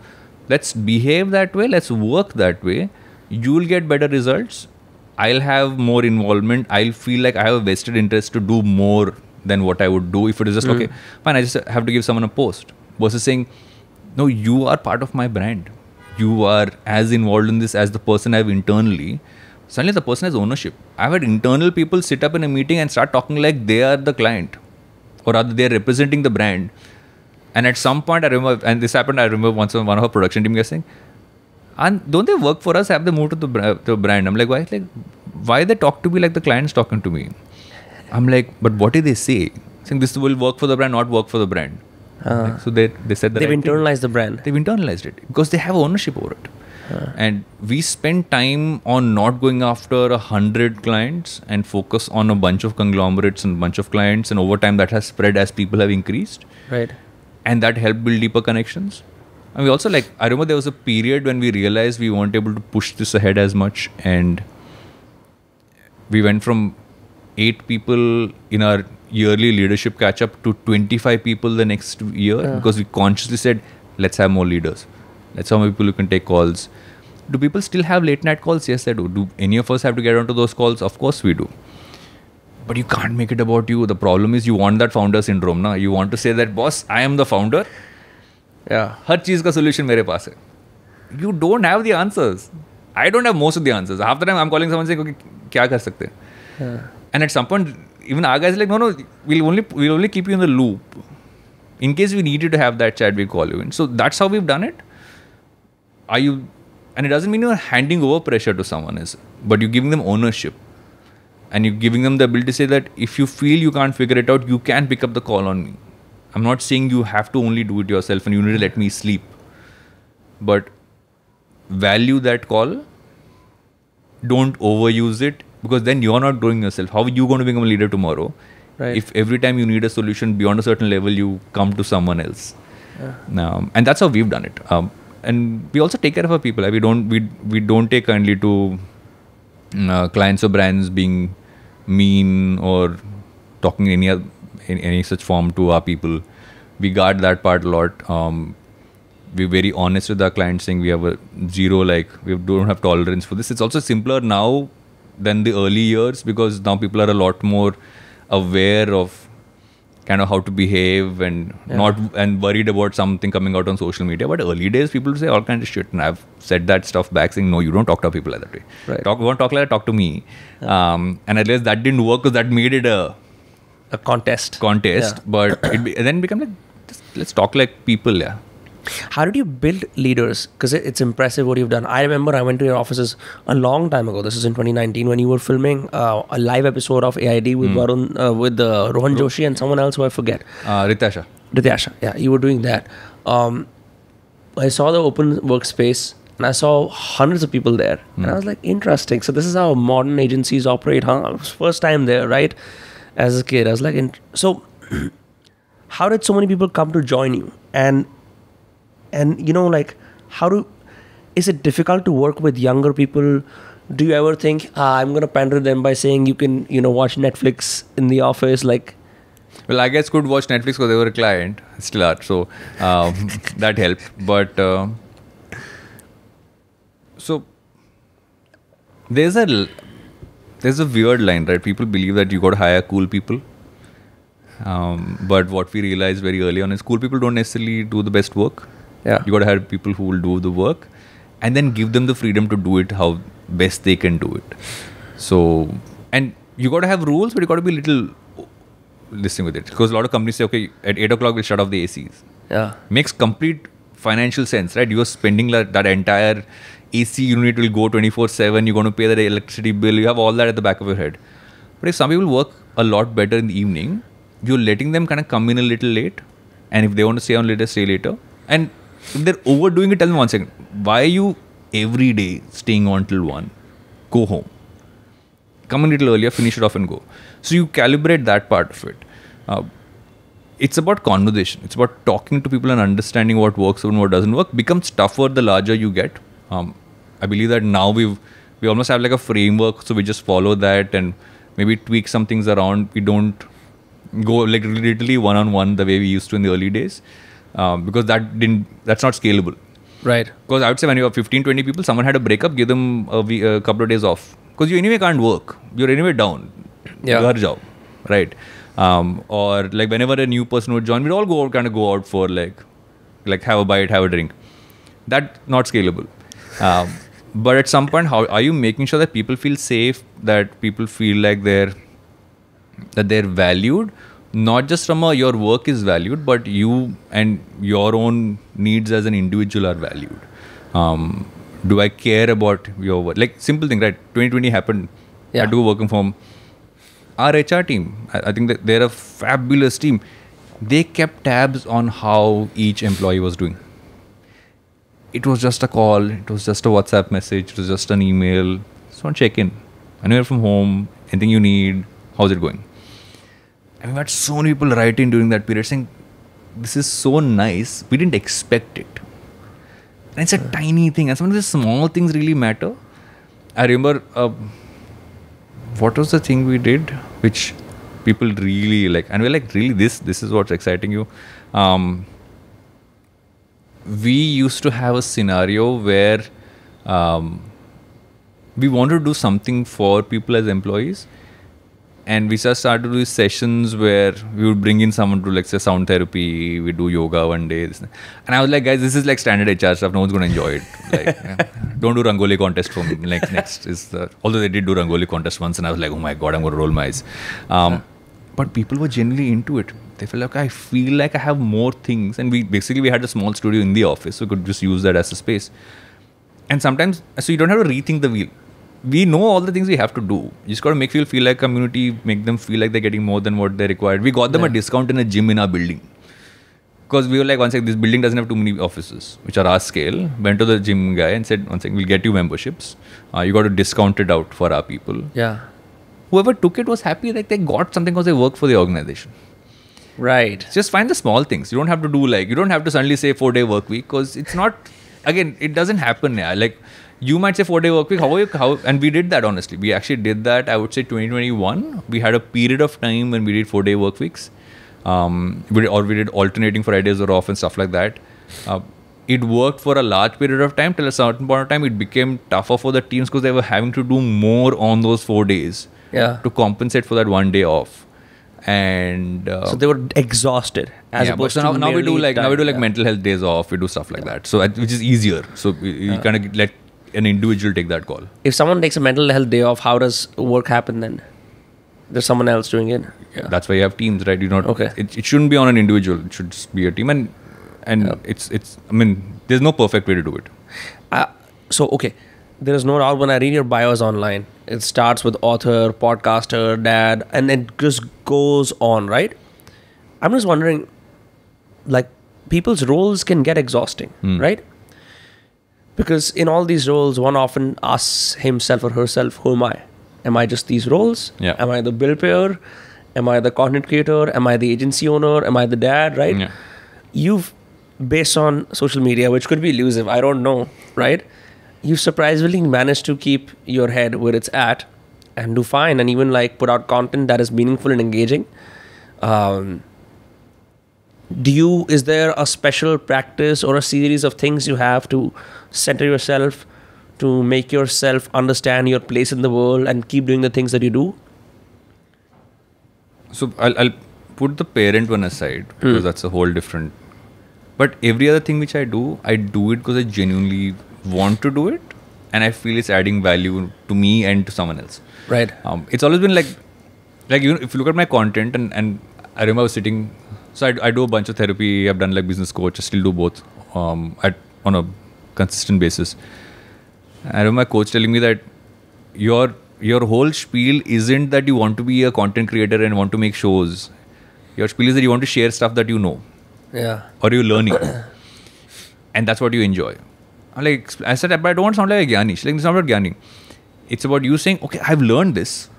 Let's behave that way. Let's work that way. You'll get better results. I'll have more involvement. I'll feel like I have a vested interest to do more than what I would do if it is just, okay, fine, I just have to give someone a post. Versus saying, no, you are part of my brand. You are as involved in this as the person I have internally. Suddenly the person has ownership. I've had internal people sit up in a meeting and start talking like they are the client. Or rather, they are representing the brand. And at some point, I remember, and this happened, I remember once one of our production team guys saying, and don't they work for us? Have they moved to the brand? I'm like, why? Like, why they talk to me like the client's talking to me? I'm like, but what did they say? Saying this will work for the brand, not work for the brand. Like, so they said that they've internalized the brand. They've internalized it because they have ownership over it. And we spend time on not going after 100 clients and focus on a bunch of conglomerates and a bunch of clients, and over time that has spread as people have increased. Right. And that helped build deeper connections. And we also I remember there was a period when we realized we weren't able to push this ahead as much, and we went from 8 people in our yearly leadership catch up to 25 people the next year because we consciously said, let's have more leaders. Let's have more people who can take calls. Do people still have late night calls? Yes, they do. Do any of us have to get onto those calls? Of course we do. But you can't make it about you. The problem is you want that founder syndrome. Na? You want to say that, boss, I am the founder. Yeah. हर चीज का solution मेरे पास है. You don't have the answers. I don't have most of the answers. Half the time I'm calling someone saying, okay, क्या कर सकते हैं? And at some point, even our guys are like, no, we'll only keep you in the loop. In case we need you to have that chat, we'll call you in. So that's how we've done it. And it doesn't mean you're handing over pressure to someone, but you're giving them ownership. And you're giving them the ability to say that if you feel you can't figure it out, you can pick up the call on me. I'm not saying you have to only do it yourself and you need to let me sleep. But value that call. Don't overuse it, because then you're not growing yourself. How are you going to become a leader tomorrow? Right. If every time you need a solution beyond a certain level, you come to someone else. And that's how we've done it. And we also take care of our people. We don't take kindly to clients or brands being mean or talking in any such form to our people. We guard that part a lot. We're very honest with our clients, saying we have a zero, we don't have tolerance for this. It's also simpler now than the early years, because now people are a lot more aware of kind of how to behave and worried about something coming out on social media. But early days, people would say all kinds of shit, and I've said that stuff back, saying, no, you don't talk to people like that way. Right. You won't talk like that, talk to me. And I realized that didn't work, because that made it a a contest. contest, Yeah. but then become like, just, let's talk like people. Yeah. How did you build leaders? Because it's impressive what you've done. I remember I went to your offices a long time ago. This is in 2019 when you were filming a live episode of AID with Varun, with Rohan Joshi and someone else who I forget. Ritasha. Rityasha. Yeah, you were doing that. I saw the open workspace and I saw hundreds of people there. And I was like, interesting. So this is how modern agencies operate, huh? I was first time there, right? As a kid. I was like, so how did so many people come to join you? And you know, like, is it difficult to work with younger people? Do you ever think, I'm going to pander them by saying you can, watch Netflix in the office? Like, Well, I guess could watch Netflix because they were a client, still are. So that helped. But so there's a weird line, right? People believe that you got to hire cool people. But what we realized very early on is cool people don't necessarily do the best work. Yeah. You got to hire people who will do the work and then give them the freedom to do it how best they can do it. So, and you got to have rules, but you got to be a little listening with it. Because a lot of companies say, okay, at 8 o'clock we'll shut off the ACs. yeah. Makes complete financial sense, right? You're spending that entire AC unit will go 24/7. You're going to pay that electricity bill. You have all that at the back of your head. But if some people work a lot better in the evening, you're letting them kind of come in a little late. And if they want to stay on later, stay later. And if they're overdoing it, tell them 1 second. Why are you every day staying on till 1? Go home. Come a little earlier, finish it off and go. So you calibrate that part of it. It's about conversation. It's about talking to people and understanding what works and what doesn't work. Becomes tougher the larger you get. I believe that now we almost have like a framework, so we just follow that and maybe tweak some things around. We don't go like literally one-on-one the way we used to in the early days. Because that's not scalable. Right. Because I would say when you have 15-20 people, someone had a breakup, give them a couple of days off. Because you anyway can't work. You're anyway down. Yeah. Ghar jao. Right. Or like whenever a new person would join, we'd all go out for like have a bite, have a drink. That's not scalable. But at some point, how are you making sure that people feel safe, that people feel like they're valued? Not just from your work is valued, but you and your own needs as an individual are valued. Do I care about your work? Like simple thing, right? 2020 happened. Yeah. I do working from our HR team. I think that they're a fabulous team. They kept tabs on how each employee was doing. It was just a call. It was just a WhatsApp message. It was just an email. Just want to check in. I know you're from home. Anything you need? How's it going? And we had so many people writing during that period saying, this is so nice. We didn't expect it. And it's a tiny thing. And some of the small things really matter. I remember, what was the thing we did which people really like? And we're like, really, this is what's exciting you? We used to have a scenario where we wanted to do something for people as employees. And we just started to do sessions where we would bring in someone to like say sound therapy, we do yoga one day. And I was like, guys, this is like standard HR stuff. No one's going to enjoy it. Like, don't do Rangoli contest for me. Like next is although they did do Rangoli contest once and I was like, oh my God, I'm going to roll my eyes. But people were genuinely into it. They felt like, I feel like I have more things. And we had a small studio in the office. So we could just use that as a space. And sometimes, so you don't have to rethink the wheel. We know all the things we have to do. You just got to make people feel like community, make them feel like they're getting more than what they required. We got them a discount in a gym in our building. Because we were like, one second, this building doesn't have too many offices, which are our scale. Went to the gym guy and said, one second, we'll get you memberships. You got to discount it out for our people. Yeah. Whoever took it was happy like they got something because they work for the organization. Right. Just find the small things. You don't have to do you don't have to suddenly say 4-day work week because it's not, again, it doesn't happen. Yeah. Like, you might say 4-day work week. And we did that, honestly. We actually did that, I would say 2021. We had a period of time when we did 4-day work weeks. We did alternating Fridays or off and stuff like that. It worked for a large period of time. Till a certain point of time, it became tougher for the teams because they were having to do more on those 4 days to compensate for that 1 day off. And so they were exhausted. As opposed to now we do mental health days off. We do stuff like that. So which is easier. So you kind of let an individual take that call. If someone takes a mental health day off, how does work happen then? There's someone else doing it. Yeah. That's why you have teams, right? You not. Okay. It shouldn't be on an individual. It should just be a team, and it's. I mean, there's no perfect way to do it. So okay, there is no doubt when I read your bios online, it starts with author, podcaster, dad, and it just goes on, right? I'm just wondering, like, people's roles can get exhausting, right? Because in all these roles, one often asks himself or herself, who am I? Am I just these roles? Yeah. Am I the bill payer? Am I the content creator? Am I the agency owner? Am I the dad, right? Yeah. You've, based on social media, which could be elusive, I don't know, right? You've surprisingly managed to keep your head where it's at and do fine and even like put out content that is meaningful and engaging. Is there a special practice or a series of things you have to center yourself, to make yourself understand your place in the world and keep doing the things that you do? So I'll put the parent one aside because that's a whole different. But every other thing which I do it because I genuinely want to do it, and I feel it's adding value to me and to someone else. Right. It's always been like you know, if you look at my content and I remember I was sitting. So I do a bunch of therapy. I've done like business coach. I still do both on a consistent basis. I remember my coach telling me that your whole spiel isn't that you want to be a content creator and want to make shows. Your spiel is that you want to share stuff that you know. Yeah. Or you're learning. And that's what you enjoy. I said, but I don't want to sound like a Gyani. She's like, it's not about Gyani. It's about you saying, okay, I've learned this.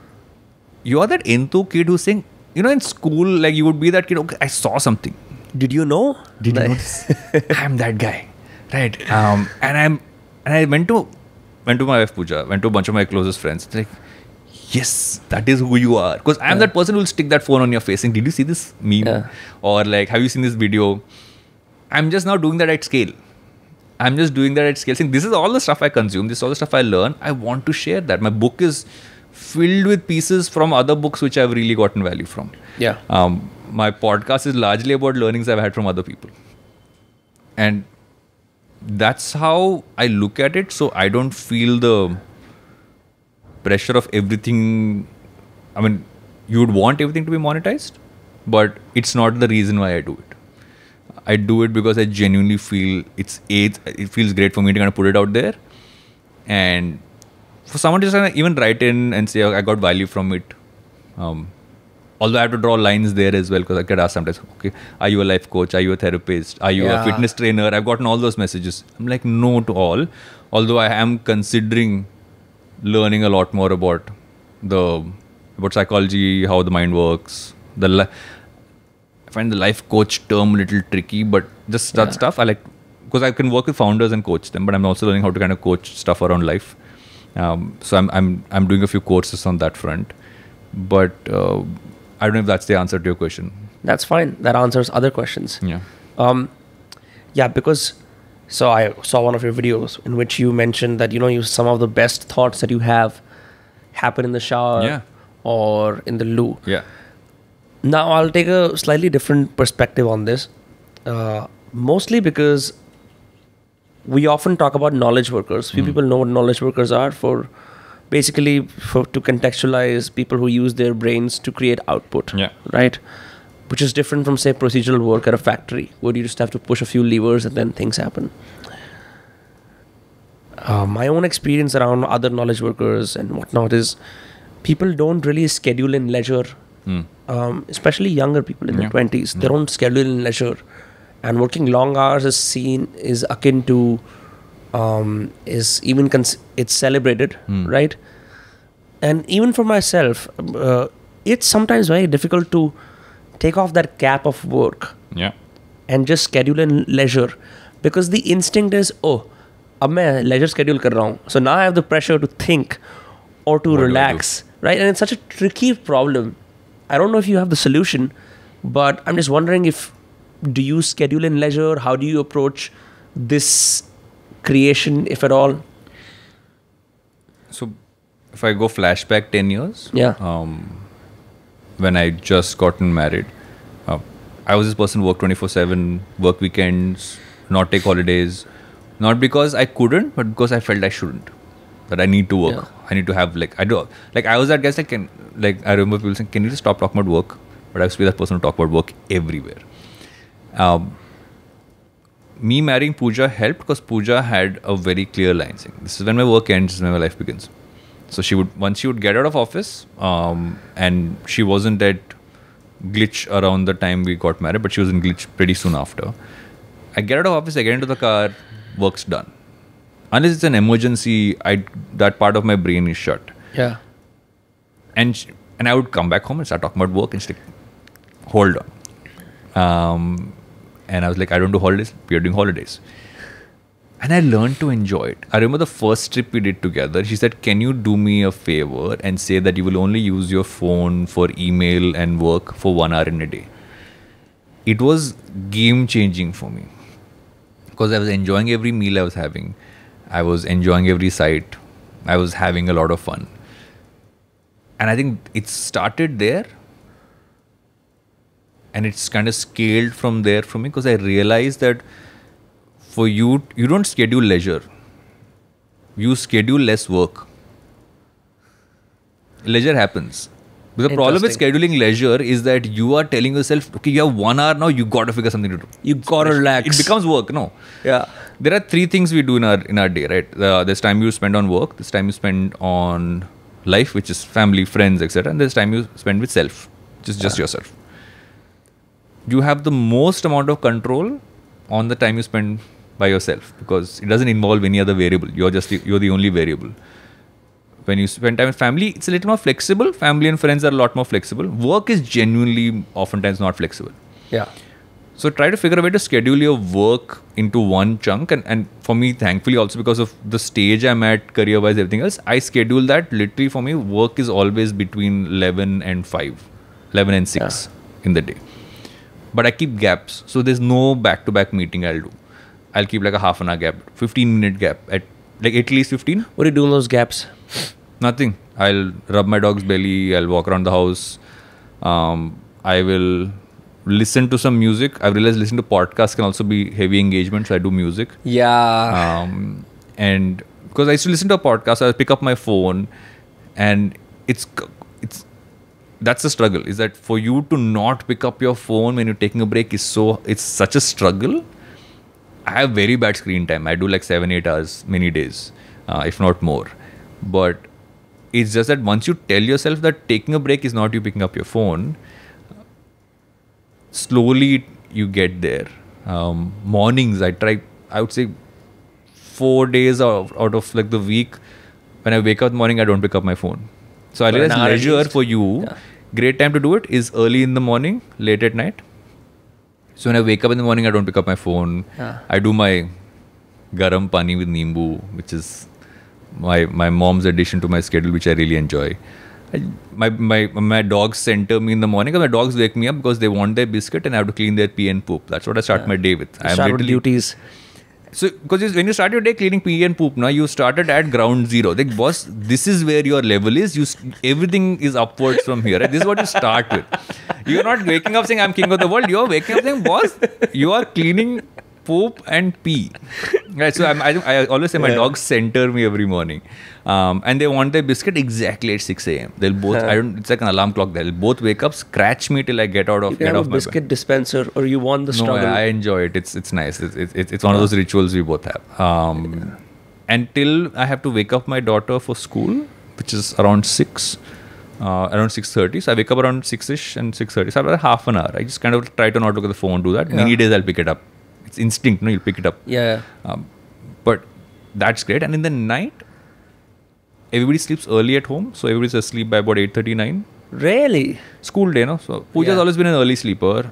You are that Entu kid who's saying, you know, in school, like you would be that kid, okay, I saw something. Did you know? Did you know this? I'm that guy. Right. And I went to my wife Pooja, went to a bunch of my closest friends. It's like, yes, that is who you are. Because I'm that person who will stick that phone on your face saying, did you see this meme? Yeah. Or like, have you seen this video? I'm just now doing that at scale. I'm just doing that at scale. Saying, this is all the stuff I consume. This is all the stuff I learn. I want to share that. My book is filled with pieces from other books which I've really gotten value from. Yeah. My podcast is largely about learnings I've had from other people. And that's how I look at it. So I don't feel the pressure of everything. I mean, you would want everything to be monetized, but it's not the reason why I do it. I do it because I genuinely feel it feels great for me to kind of put it out there. And for someone to just even write in and say, I got value from it. Although I have to draw lines there as well, because I get asked sometimes, okay, are you a life coach? Are you a therapist? Are you a fitness trainer? I've gotten all those messages. I'm like, no to all. Although I am considering learning a lot more about psychology, how the mind works. I find the life coach term a little tricky, but just that stuff I like, because I can work with founders and coach them, but I'm also learning how to kind of coach stuff around life. So I'm doing a few courses on that front, but I don't know if that's the answer to your question. That's fine. That answers other questions. Yeah. Because so I saw one of your videos in which you mentioned that some of the best thoughts that you have happen in the shower or in the loo. Yeah. Now I'll take a slightly different perspective on this, mostly because we often talk about knowledge workers. Few people know what knowledge workers are. To contextualize, people who use their brains to create output, right? Which is different from, say, procedural work at a factory, where you just have to push a few levers and then things happen. My own experience around other knowledge workers and whatnot is people don't really schedule in leisure, especially younger people in their 20s. They don't schedule in leisure. And working long hours is akin to, it's celebrated, right? And even for myself, it's sometimes very difficult to take off that cap of work and just schedule in leisure, because the instinct is, ab main leisure schedule kar raha hu. So now I have the pressure to think or to relax, right? And it's such a tricky problem. I don't know if you have the solution, but I'm just wondering do you schedule in leisure? How do you approach this creation, if at all? So if I go flashback 10 years, when I just gotten married, I was this person who worked 24/7, work weekends, not take holidays, not because I couldn't, but because I felt I shouldn't. that I need to work. Yeah. I need to have I was that guy I remember people saying, can you just stop talking about work? But I used to be that person who talk about work everywhere. Me marrying Pooja helped because Pooja had a very clear line saying, this is when my work ends, this is when my life begins. So once she would get out of office, and she wasn't at glitch around the time we got married, but she was in glitch pretty soon after. I get out of office, I get into the car, work's done. Unless it's an emergency, that part of my brain is shut. Yeah. And I would come back home and start talking about work and she's like, hold on. And I was like, I don't do holidays, we are doing holidays. And I learned to enjoy it. I remember the first trip we did together, she said, can you do me a favor and say that you will only use your phone for email and work for 1 hour in a day? It was game changing for me. Because I was enjoying every meal I was having. I was enjoying every sight. I was having a lot of fun. And I think it started there. And it's kind of scaled from there for me because I realized that for you don't schedule leisure. You schedule less work. Leisure happens. But the problem with scheduling leisure is that you are telling yourself, okay, you have 1 hour now, you got to figure something to do. You got to relax. It becomes work, no? Yeah. There are 3 things we do in our day, right? There's time you spend on work, there's time you spend on life, which is family, friends, etc. And there's time you spend with self, which is just yourself. You have the most amount of control on the time you spend by yourself because it doesn't involve any other variable. You're the only variable. When you spend time with family, it's a little more flexible. Family and friends are a lot more flexible. Work is genuinely oftentimes not flexible. Yeah. So try to figure a way to schedule your work into one chunk. And for me, thankfully, also because of the stage I'm at career-wise, everything else, I schedule that literally for me. Work is always between 11 and 5, 11 and 6 in the day. But I keep gaps. So there's no back-to-back meeting I'll do. I'll keep like a half an hour gap, 15-minute gap, at least 15. What do you do in those gaps? Nothing. I'll rub my dog's belly. I'll walk around the house. I will listen to some music. I've realized listening to podcasts can also be heavy engagement. So I do music. Yeah. And because I used to listen to a podcast, I'll pick up my phone, and that's the struggle. Is that for you to not pick up your phone when you're taking a break it's such a struggle. I have very bad screen time. I do like 7-8 hours many days, if not more. But it's just that once you tell yourself that taking a break is not you picking up your phone, slowly you get there. Mornings, I would say 4 days out of like the week, when I wake up in the morning, I don't pick up my phone. So I realize leisure for you, great time to do it is early in the morning, late at night. So when I wake up in the morning, I don't pick up my phone. I do my garam pani with nimbu, which is my mom's addition to my schedule, which I really enjoy. My dogs center me in the morning because my dogs wake me up because they want their biscuit and I have to clean their pee and poop. That's what I start my day with. I start with duties. So, because when you start your day cleaning pee and poop, now you started at ground zero. Like, boss, this is where your level is. Everything is upwards from here. Right? This is what you start with. You're not waking up saying, I'm king of the world. You're waking up saying, boss, you are cleaning poop and pee. Right? So, I always say my dogs center me every morning. And they want their biscuit exactly at 6 a.m. They'll both, it's like an alarm clock. They'll both wake up, scratch me till I get out of you can have a biscuit dispenser, or you want the struggle. No, I enjoy it. It's nice. It's one of those rituals we both have. Until I have to wake up my daughter for school, which is around 6, around 6:30. So I wake up around 6ish and 6:30. So about half an hour. I just kind of try to not look at the phone, do that. Many days I'll pick it up. It's instinct, no? You'll pick it up. Yeah. But that's great. And in the night, everybody sleeps early at home. So everybody's asleep by about 8:39. Really? School day, no? So Pooja's always been an early sleeper.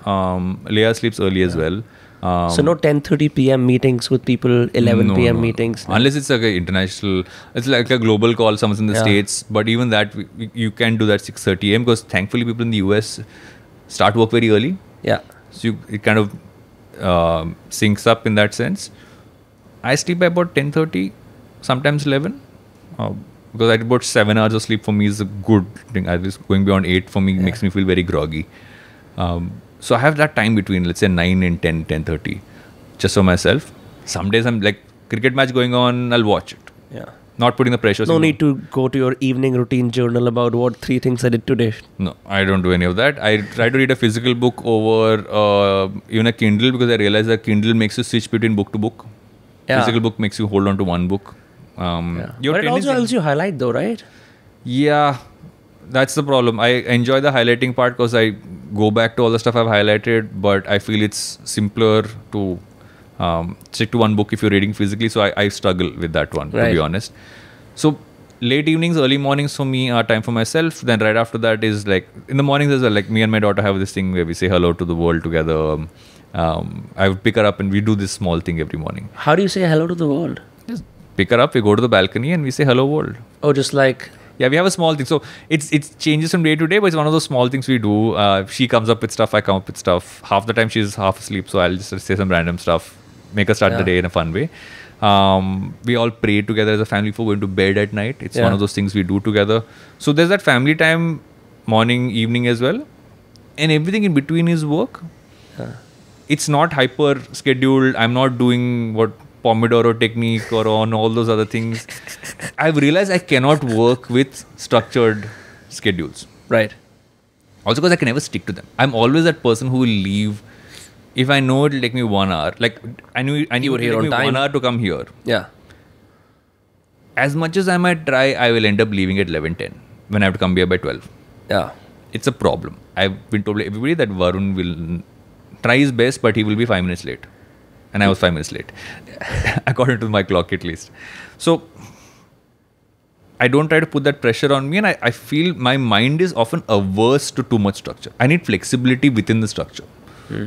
Leah sleeps early as well. So no 10:30 p.m. meetings with people, 11 p.m. meetings? No. Unless it's like an international, it's like a global call, someone's in the States. But even that, you can do that 6:30 a.m. because thankfully people in the US start work very early. Yeah. So it kind of syncs up in that sense. I sleep by about 10:30, sometimes 11. Because I did about 7 hours of sleep for me is a good thing. I was going beyond 8 for me makes me feel very groggy. So I have that time between, let's say 9 and 10, 10:30, just for myself. Some days I'm like, cricket match going on, I'll watch it. Yeah. Not putting the pressure. No need to go to your evening routine journal about what 3 things I did today. No, I don't do any of that. I try to read a physical book over even a Kindle, because I realize that Kindle makes you switch between book to book. Yeah. Physical book makes you hold on to one book. But it also helps you highlight though, right? Yeah, that's the problem. I enjoy the highlighting part because I go back to all the stuff I've highlighted, but I feel it's simpler to stick to one book if you're reading physically. So I struggle with that one, to be honest. So late evenings, early mornings for me are time for myself. Then right after that is like, in the mornings as well, like me and my daughter have this thing where we say hello to the world together. I would pick her up and we do this small thing every morning. How do you say hello to the world? Just pick her up, we go to the balcony and we say hello world. Oh, just like... Yeah, we have a small thing. So it changes from day to day, but it's one of those small things we do. She comes up with stuff, I come up with stuff. Half the time she's half asleep, so I'll just say some random stuff, make her start the day in a fun way. We all pray together as a family before going to bed at night. It's one of those things we do together. So there's that family time, morning, evening as well. And everything in between is work. It's not hyper scheduled. I'm not doing what Pomodoro technique or on all those other things. I've realized I cannot work with structured schedules. Right. Also because I can never stick to them. I'm always that person who will leave. If I know it'll take me 1 hour, like I knew it will take me 1 hour to come here. Yeah. As much as I might try, I will end up leaving at 11:10 when I have to come here by 12. Yeah. It's a problem. I've been told everybody that Varun will try his best, but he will be 5 minutes late. And I was 5 minutes late, according to my clock at least. So I don't try to put that pressure on me, and I feel my mind is often averse to too much structure. I need flexibility within the structure.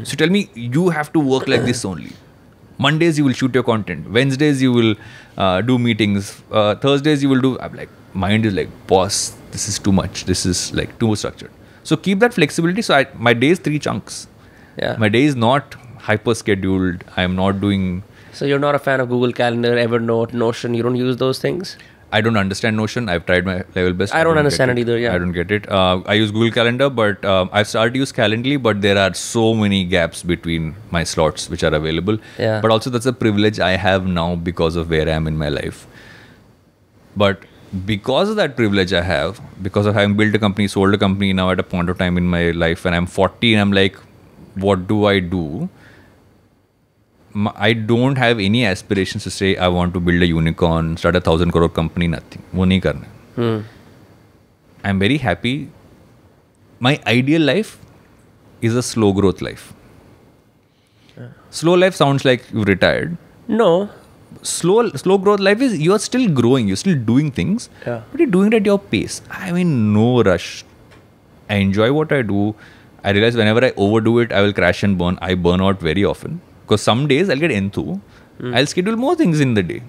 So tell me, you have to work like this only. Mondays you will shoot your content. Wednesdays you will do meetings. Thursdays you will do. I'm like, mind is like, boss, this is too much. This is like too structured. So keep that flexibility. So my day is 3 chunks. Yeah. My day is not hyper scheduled. I'm not doing. So you're not a fan of Google Calendar, Evernote, Notion. You don't use those things? I don't understand Notion. I've tried my level best. I don't understand it either. Yeah. I don't get it. I use Google Calendar, but I've started to use Calendly, but there are so many gaps between my slots which are available. Yeah. But also that's a privilege I have now because of where I am in my life. But because of that privilege I have, because of having built a company, sold a company now at a point of time in my life, and I'm 40 and I'm like, what do I do? I don't have any aspirations to say I want to build a unicorn, start a 1,000 crore company, nothing. वो नहीं करना. I'm very happy. My ideal life is a slow growth life. Slow life sounds like you've retired. No. Slow growth life is you're still growing, you're still doing things, but you're doing it at your pace. I'm in no rush. I enjoy what I do. I realize whenever I overdo it, I will crash and burn. I burn out very often. Because some days I'll get enthu. I'll schedule more things in the day.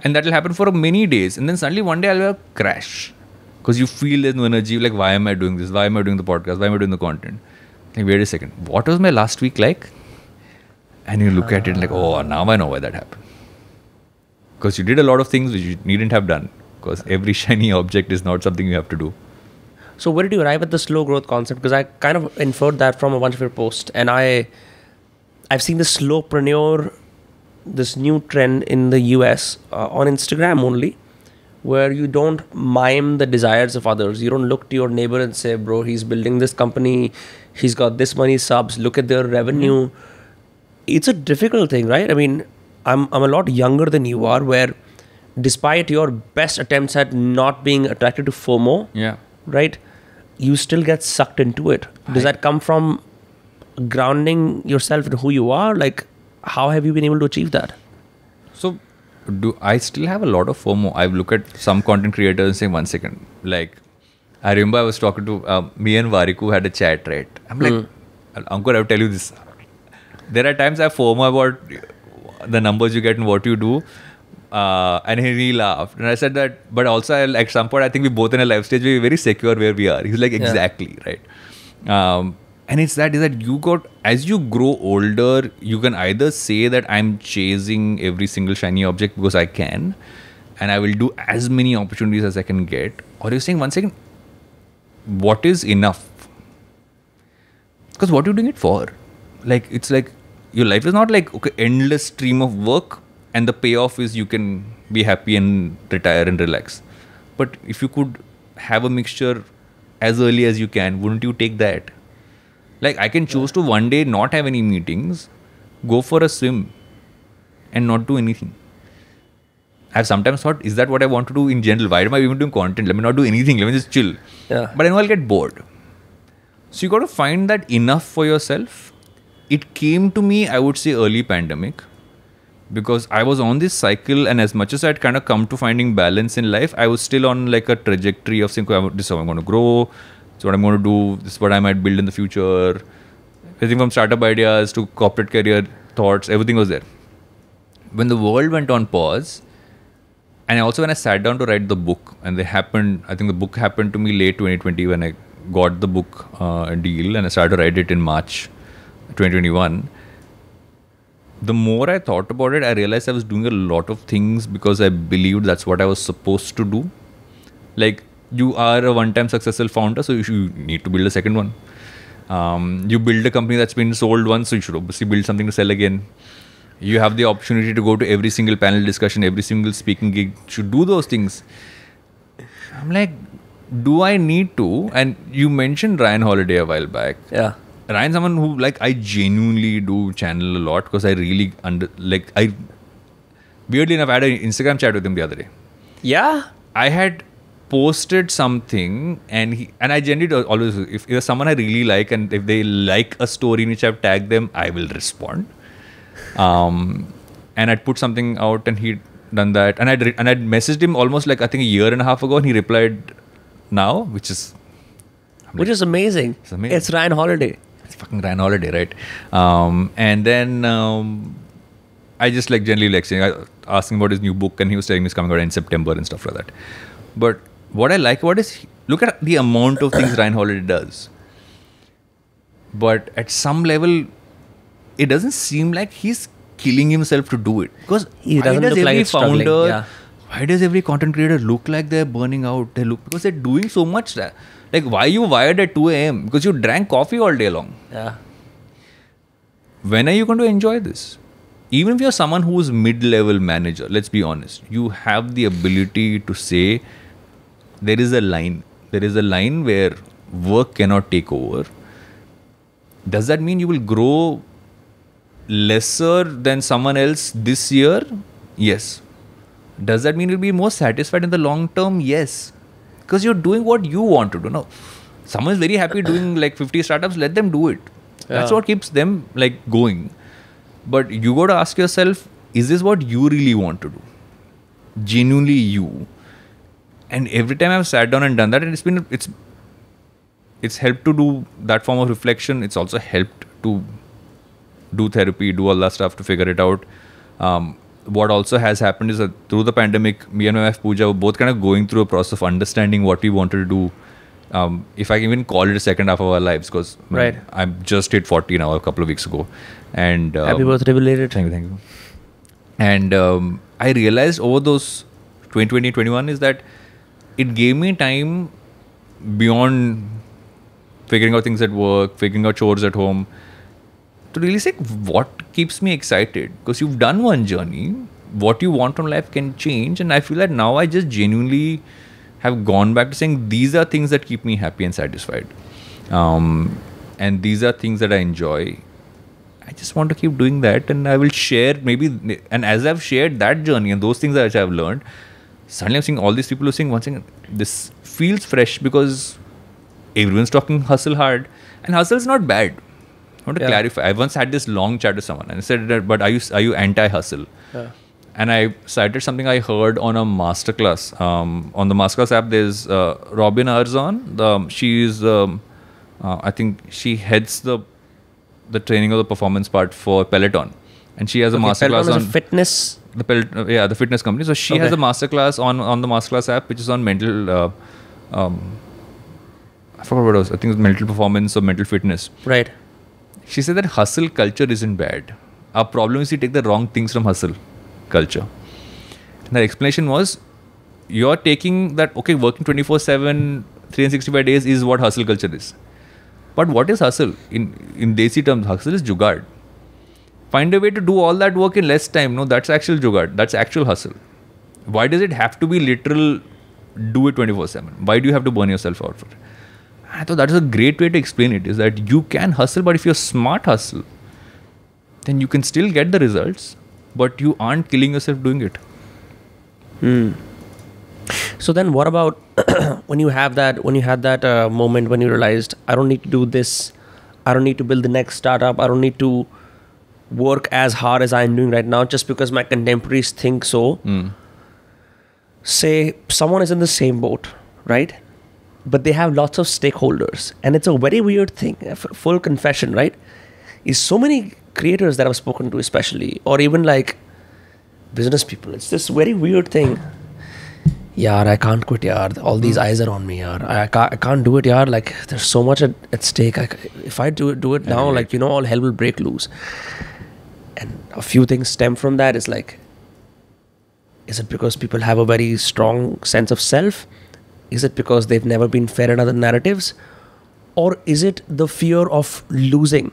And that will happen for many days. And then suddenly one day I'll have a crash. Because you feel there's no energy. Like, why am I doing this? Why am I doing the podcast? Why am I doing the content? Like, wait a second. What was my last week like? And you look at it like, oh, now I know why that happened. Because you did a lot of things which you needn't have done. Because every shiny object is not something you have to do. So where did you arrive at the slow growth concept? Because I kind of inferred that from a bunch of your posts. And I've seen the slowpreneur, this new trend in the US on Instagram only, where you don't mime the desires of others. You don't look to your neighbor and say, bro, he's building this company, he's got this many subs, look at their revenue. It's a difficult thing, right? I mean, I'm a lot younger than you are, where despite your best attempts at not being attracted to FOMO, right, you still get sucked into it. Does that come from grounding yourself in who you are? Like, how have you been able to achieve that? So, I still have a lot of FOMO. I've looked at some content creators and say, 1 second. Like, I remember I was talking to me and Variku had a chat, right? I'm like, Ankur, I'll tell you this. There are times I have FOMO about the numbers you get and what you do. And he laughed. And I said that, but also at some point, I think we both in a life stage, we're very secure where we are. He's like, exactly, right? And it's that as you grow older, you can either say that I'm chasing every single shiny object because I can, and I will do as many opportunities as I can get, or you're saying, 1 second, what is enough? Because what are you doing it for? Like, it's like, your life is not like, okay, endless stream of work. and the payoff is you can be happy and retire and relax. But if you could have a mixture as early as you can, wouldn't you take that? Like, I can choose to one day not have any meetings, go for a swim, and not do anything. I've sometimes thought, is that what I want to do in general? Why am I even doing content? Let me not do anything. Let me just chill. Yeah. But I know I'll get bored. So you got to find that enough for yourself. It came to me, I would say, early pandemic. Because I was on this cycle, and as much as I'd kind of come to finding balance in life, I was still on like a trajectory of saying, this is how I'm going to grow. This is what I'm going to do. This is what I might build in the future. Everything from startup ideas to corporate career thoughts, everything was there. When the world went on pause, and also when I sat down to write the book, and I think the book happened to me late 2020 when I got the book deal, and I started to write it in March 2021. The more I thought about it, I realized I was doing a lot of things because I believed that's what I was supposed to do. Like, you are a one-time successful founder, so you need to build a second one. You build a company that's been sold once, so you should obviously build something to sell again. You have the opportunity to go to every single panel discussion, every single speaking gig. You should do those things. I'm like, do I need to? And you mentioned Ryan Holiday a while back. Yeah. Ryan's someone who, like, I genuinely do channel a lot because I really weirdly enough, I had an Instagram chat with him the other day. Yeah. I had posted something, and I generally always, if there's someone I really like, and if they like a story in which I've tagged them, I will respond. And I'd put something out, and he'd done that, and I'd messaged him almost like, I think, a year and a half ago, and he replied now, which is amazing. It's amazing. It's Ryan Holiday. It's fucking Ryan Holiday, right? And then I just generally asking about his new book, and he was telling me it's coming out in September and stuff like that. But what I like about is, look at the amount of things Ryan Holiday does. But at some level, it doesn't seem like he's killing himself to do it. Because he doesn't look like it's struggling. Yeah. Why does every content creator look like they're burning out? Because they're doing so much. Like, why are you wired at 2 a.m.? Because you drank coffee all day long. Yeah. When are you going to enjoy this? Even if you're someone who's mid-level manager, let's be honest, you have the ability to say, there is a line. There is a line where work cannot take over. Does that mean you will grow lesser than someone else this year? Yes. Does that mean you'll be more satisfied in the long term? Yes. Because you're doing what you want to do. Now, someone is very happy doing 50 startups, let them do it. That's what keeps them going. But you got to ask yourself, is this what you really want to do? Genuinely you. And every time I've sat down and done that, and it's helped to do that form of reflection. It's also helped to do therapy, do all that stuff to figure it out. What also has happened is that through the pandemic, me and my wife Pooja were both kind of going through a process of understanding what we wanted to do. If I can even call it a second half of our lives, because I'm just hit 40 now, a couple of weeks ago. And happy birthday belated. Thank you. And I realized over those 2020-21 is that it gave me time beyond figuring out things at work, figuring out chores at home, to really say what keeps me excited. Because you've done one journey, what you want from life can change. And I feel that now I just genuinely have gone back to saying these are things that keep me happy and satisfied. And these are things that I enjoy. I just want to keep doing that, and I will share maybe. And as I've shared that journey and those things that I've learned, suddenly I'm seeing all these people who are saying one thing, this feels fresh because everyone's talking hustle hard, and hustle is not bad. I want to clarify. I once had this long chat with someone and I said that, but are you anti-hustle? Yeah. And I cited something I heard on a masterclass. On the masterclass app, there's Robin Arzon. She's I think she heads the training of the performance part for Peloton, and she has a masterclass on fitness. The fitness company. So she has a masterclass on the masterclass app, which is on mental. I forgot what it was. I think it was mental performance or mental fitness. Right. She said that hustle culture isn't bad. Our problem is you take the wrong things from hustle culture. And the explanation was, you're taking that, okay, working 24/7, 365 days is what hustle culture is. But what is hustle? In Desi terms, hustle is jugaad. Find a way to do all that work in less time. No, that's actual jugaad. That's actual hustle. Why does it have to be literal, do it 24/7? Why do you have to burn yourself out for it? I thought that is a great way to explain it, is that you can hustle, but if you're smart hustle, then you can still get the results, but you aren't killing yourself doing it. So then what about when you had that moment when you realized, I don't need to do this, I don't need to build the next startup, I don't need to work as hard as I'm doing right now just because my contemporaries think so. Say someone is in the same boat, right? But they have lots of stakeholders, and it's a very weird thing. Full confession, right? Is so many creators that I've spoken to, especially, or even like business people, it's this very weird thing. Yaar, I can't quit, yaar. All these eyes are on me, yaar. I can't do it, yaar. Like, there's so much at stake. If I do it now, like, all hell will break loose. And a few things stem from that. Is like, is it because people have a very strong sense of self? Is it because they've never been fed other narratives? Or is it the fear of losing?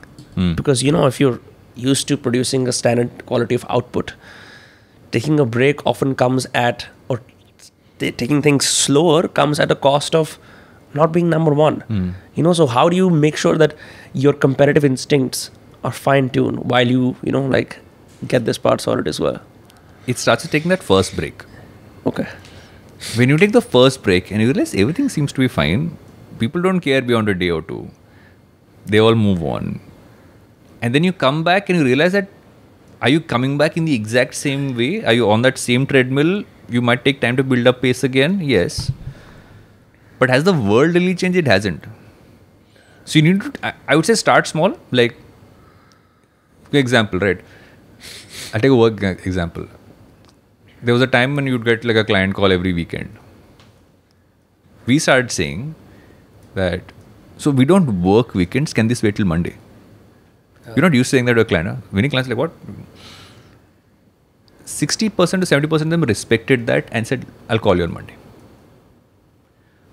Because, if you're used to producing a standard quality of output, taking a break often comes at, or taking things slower comes at a cost of not being number one. So how do you make sure that your competitive instincts are fine-tuned while you, like, get this part sorted as well? It starts with taking that first break. Okay. When you take the first break and you realize everything seems to be fine, people don't care beyond a day or two. They all move on. And then you come back and you realize that, are you coming back in the exact same way? Are you on that same treadmill? You might take time to build up pace again. Yes. But has the world really changed? It hasn't. So you need to, I would say, start small. Like, for example, right? I'll take a work example. There was a time when you'd get like a client call every weekend. We started saying that, so we don't work weekends. Can this wait till Monday? We're not used to saying that to a client. Huh? Many clients like, what? 60% to 70% of them respected that and said, I'll call you on Monday.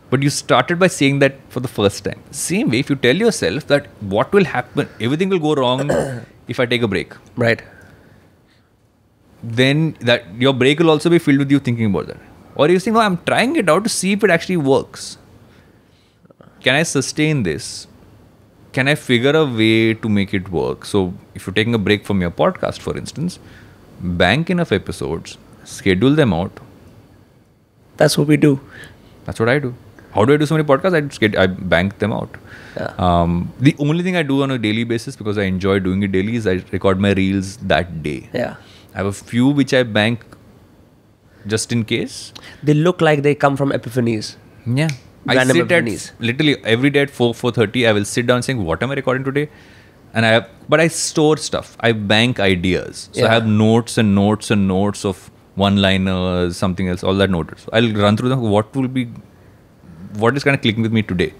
But you started by saying that for the first time. Same way, if you tell yourself that what will happen, everything will go wrong if I take a break. Right. Then that your break will also be filled with you thinking about that. Or you think, no, I'm trying it out to see if it actually works. Can I sustain this? Can I figure a way to make it work? So if you're taking a break from your podcast, for instance, bank enough episodes, schedule them out. That's what we do. That's what I do. How do I do so many podcasts? I bank them out. Yeah. The only thing I do on a daily basis, because I enjoy doing it daily, is I record my reels that day. Yeah. I have a few which I bank just in case. They look like they come from epiphanies. Yeah. Random I sit epiphanies. at literally every day at 4:30. I will sit down saying, what am I recording today? And but I store stuff. I bank ideas. So I have notes and notes and notes of one-liners, something else, all that notes. So I'll run through them. What is kind of clicking with me today?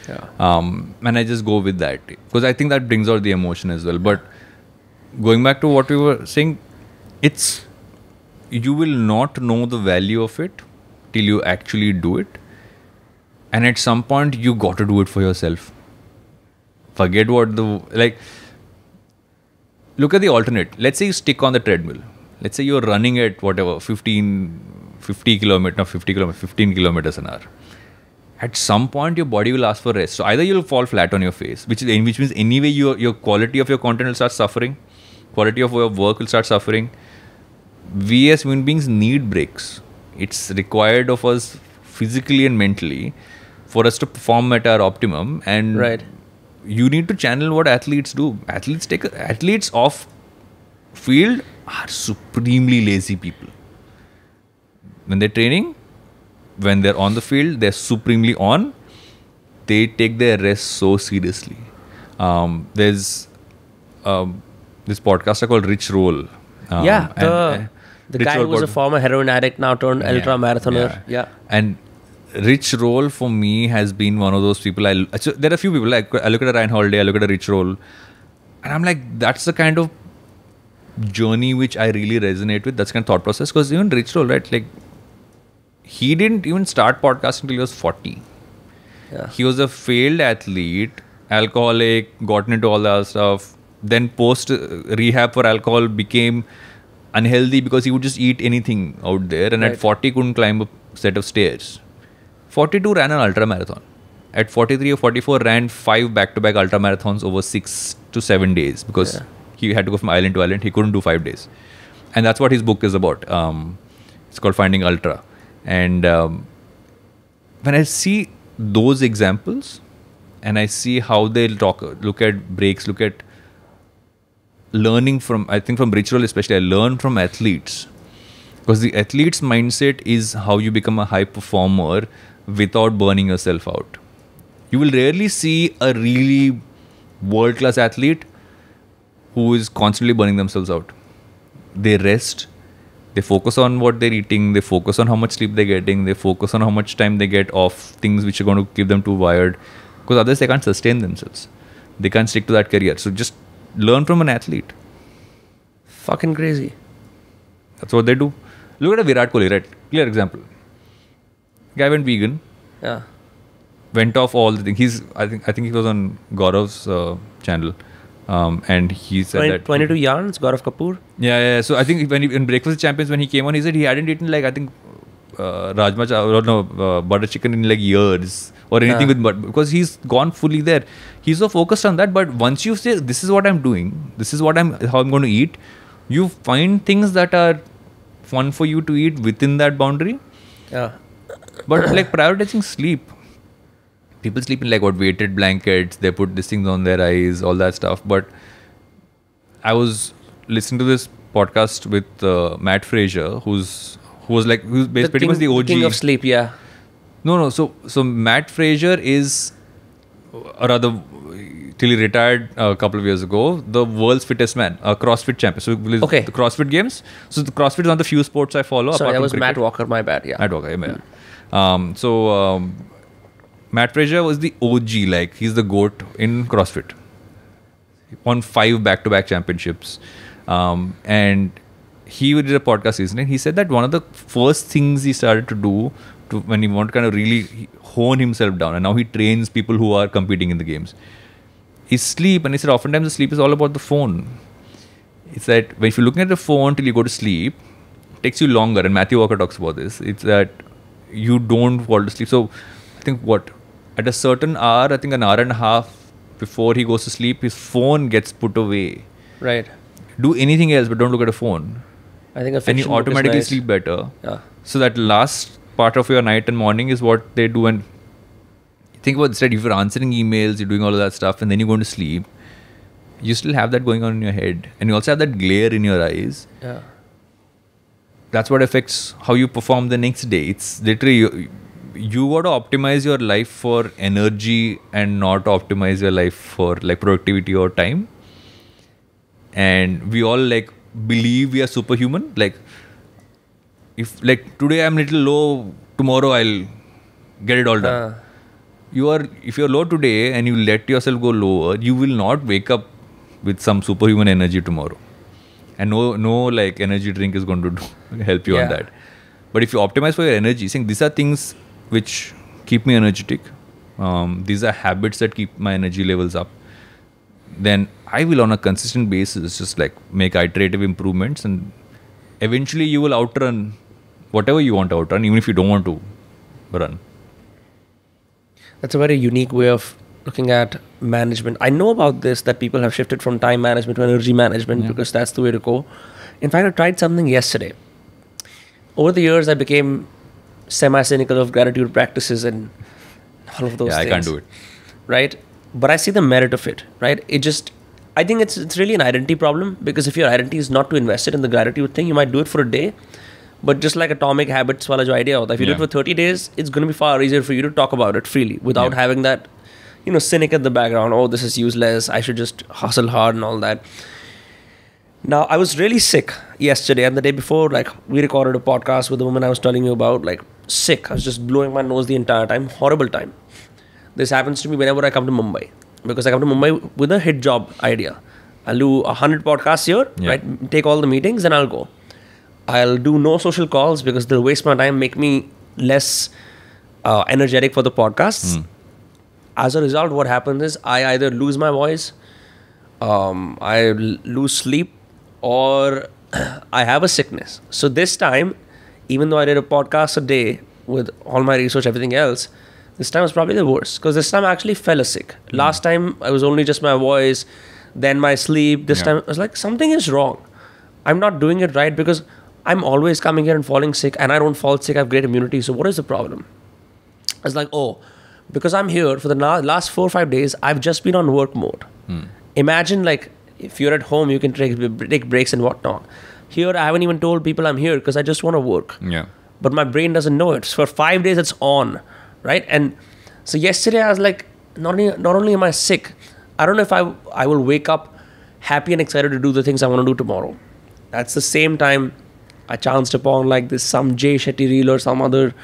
Yeah. And I just go with that. Because I think that brings out the emotion as well. But going back to what we were saying, you will not know the value of it till you actually do it. And at some point, you got to do it for yourself. Forget what look at the alternate. Let's say you stick on the treadmill. Let's say you're running at whatever, 15 kilometers an hour. At some point, your body will ask for rest. So either you'll fall flat on your face, which means anyway your quality of your content will start suffering. Quality of your work will start suffering. We as human beings need breaks. It's required of us physically and mentally for us to perform at our optimum. And right. You need to channel what athletes do. Athletes off field are supremely lazy people. When they're training, when they're on the field, they're supremely on. They take their rest so seriously. There's this podcaster called Rich Roll. The guy who was a former heroin addict, now turned ultra marathoner. Yeah. And Rich Roll for me has been one of those people. So there are a few people. I look at a Ryan Holiday, I look at a Rich Roll, and I'm like, that's the kind of journey which I really resonate with. That's kind of thought process. Because even Rich Roll, right? Like, he didn't even start podcasting until he was 40. Yeah. He was a failed athlete, alcoholic, gotten into all that stuff, then post rehab for alcohol became unhealthy because he would just eat anything out there, and at 40 couldn't climb a set of stairs. 42 ran an ultra marathon. At 43 or 44 ran 5 back-to-back ultra marathons over 6 to 7 days because he had to go from island to island. He couldn't do 5 days. And that's what his book is about. It's called Finding Ultra. And when I see those examples and I see how they look at breaks, look at learning from, I think from ritual especially, I learn from athletes. Because the athlete's mindset is how you become a high performer without burning yourself out. You will rarely see a really world-class athlete who is constantly burning themselves out. They rest, they focus on what they're eating, they focus on how much sleep they're getting, they focus on how much time they get off things which are going to keep them too wired. Because otherwise they can't sustain themselves. They can't stick to that career. So just learn from an athlete. Fucking crazy. That's what they do. Look at a Virat Kohli, right? Clear example. Guy went vegan. Yeah. Went off all the things. I think he was on Gaurav's channel, and he said that 22 yarns, Gaurav Kapoor. Yeah. So I think in Breakfast with Champions, when he came on, he said he hadn't eaten like, I think rajma or no butter chicken in like years or anything with butter, because he's gone fully there. He's so focused on that. But once you say this is what I'm doing, this is how I'm going to eat, you find things that are fun for you to eat within that boundary. Yeah. But like prioritizing sleep. People sleep in like weighted blankets, they put these things on their eyes, all that stuff. But I was listening to this podcast with Matt Fraser, who's pretty much the OG. King of sleep, yeah. No. So Matt Fraser is, or rather, till he retired a couple of years ago, the world's fittest man, a CrossFit champion. So the CrossFit Games. So the CrossFit is one of the few sports I follow. Sorry, that was cricket. Matt Walker, my bad, yeah. Matt Walker, yeah. Matt Fraser was the OG, like he's the GOAT in CrossFit. He won 5 back-to-back championships. And he did a podcast recently. He said that one of the first things he started to do when he wanted to kind of really hone himself down, and now he trains people who are competing in the games, is sleep. And he said oftentimes the sleep is all about the phone. It's that if you're looking at the phone till you go to sleep, it takes you longer. And Matthew Walker talks about this. It's that you don't fall to sleep. So I think at a certain hour, I think an hour and a half before he goes to sleep, his phone gets put away. Right. Do anything else, but don't look at a phone. I think and you automatically sleep better. Yeah. So that last part of your night and morning is what they do. And think about instead, if you're answering emails, you're doing all of that stuff, and then you're going to sleep, you still have that going on in your head. And you also have that glare in your eyes. Yeah. That's what affects how you perform the next day. It's literally you got to optimize your life for energy and not optimize your life for like productivity or time. And we all like believe we are superhuman. Like if like today I'm little low, tomorrow I'll get it all done. If you're low today and you let yourself go lower, you will not wake up with some superhuman energy tomorrow. And no like energy drink is going to help you on that. But if you optimize for your energy, saying these are things which keep me energetic, these are habits that keep my energy levels up, then I will on a consistent basis just like make iterative improvements, and eventually you will outrun whatever you want to outrun, even if you don't want to run. That's a very unique way of looking at management. I know about this, that people have shifted from time management to energy management because that's the way to go. In fact, I tried something yesterday. Over the years, I became semi-cynical of gratitude practices and all of those things. I can't do it. Right? But I see the merit of it, right? I think it's really an identity problem, because if your identity is not to invest it in the gratitude thing, you might do it for a day. But just like atomic habits wala jo idea hota, if you do it for 30 days, it's going to be far easier for you to talk about it freely without having that, cynic at the background. Oh, this is useless. I should just hustle hard and all that. Now, I was really sick yesterday and the day before. Like, we recorded a podcast with the woman I was telling you about. Like, sick. I was just blowing my nose the entire time. Horrible time. This happens to me whenever I come to Mumbai, because I come to Mumbai with a hit job idea. I'll do 100 podcasts here, right? Take all the meetings and I'll go. I'll do no social calls because they'll waste my time, make me less energetic for the podcasts. As a result, what happens is I either lose my voice, I lose sleep, or I have a sickness. So this time, even though I did a podcast a day with all my research, everything else, this time was probably the worst because this time I actually fell sick. Last time I was only just my voice, then my sleep. This time I was like, something is wrong. I'm not doing it right because I'm always coming here and falling sick, and I don't fall sick. I have great immunity. So what is the problem? I was like, oh, because I'm here for the last 4 or 5 days, I've just been on work mode. Imagine like if you're at home, you can take breaks and whatnot. Here, I haven't even told people I'm here because I just want to work. Yeah. But my brain doesn't know it. So for 5 days, it's on, right? And so yesterday, I was like, not only am I sick, I don't know if I will wake up happy and excited to do the things I want to do tomorrow. That's the same time I chanced upon like this some Jay Shetty reel or some other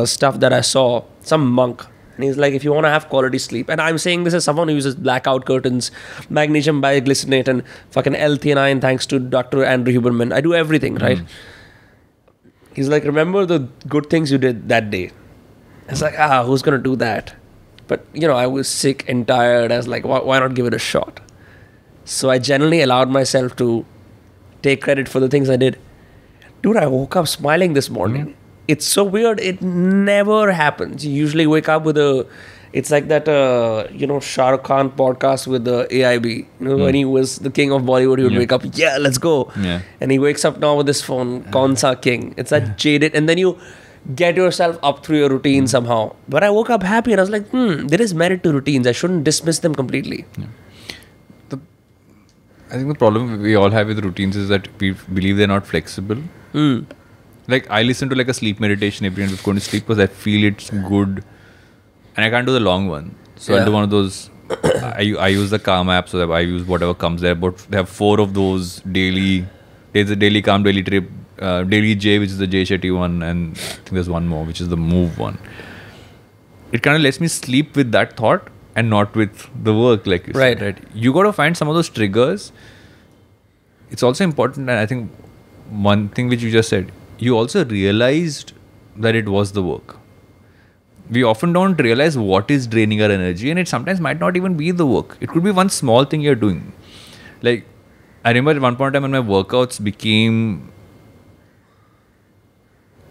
stuff that I saw, some monk. And he's like, if you want to have quality sleep, and I'm saying this as someone who uses blackout curtains, magnesium biglycinate, and fucking L-theanine thanks to Dr. Andrew Huberman. I do everything, right? He's like, remember the good things you did that day. It's like, who's going to do that? But, I was sick and tired. I was like, why not give it a shot? So I generally allowed myself to take credit for the things I did. Dude, I woke up smiling this morning. It's so weird. It never happens. You usually wake up with it's like that, Shah Rukh Khan podcast with the AIB. When he was the king of Bollywood, he would wake up, let's go. Yeah. And he wakes up now with this phone, Kaunsa King. It's that jaded. And then you get yourself up through your routine somehow. But I woke up happy and I was like, there is merit to routines. I shouldn't dismiss them completely. Yeah. I think the problem we all have with routines is that we believe they're not flexible. Like I listen to like a sleep meditation every night before going to sleep because I feel it's good, and I can't do the long one. So I'll do one of those. I use the Calm app, so that I use whatever comes there. But they have 4 of those daily. There's a daily Calm, daily trip, daily J, which is the Jay Shetty one, and I think there's one more, which is the Move one. It kind of lets me sleep with that thought and not with the work, like you said. Right. You got to find some of those triggers. It's also important, and I think one thing which you just said, you also realized that it was the work. We often don't realize what is draining our energy, and it sometimes might not even be the work. It could be one small thing you're doing. Like, I remember at one point in time when my workouts became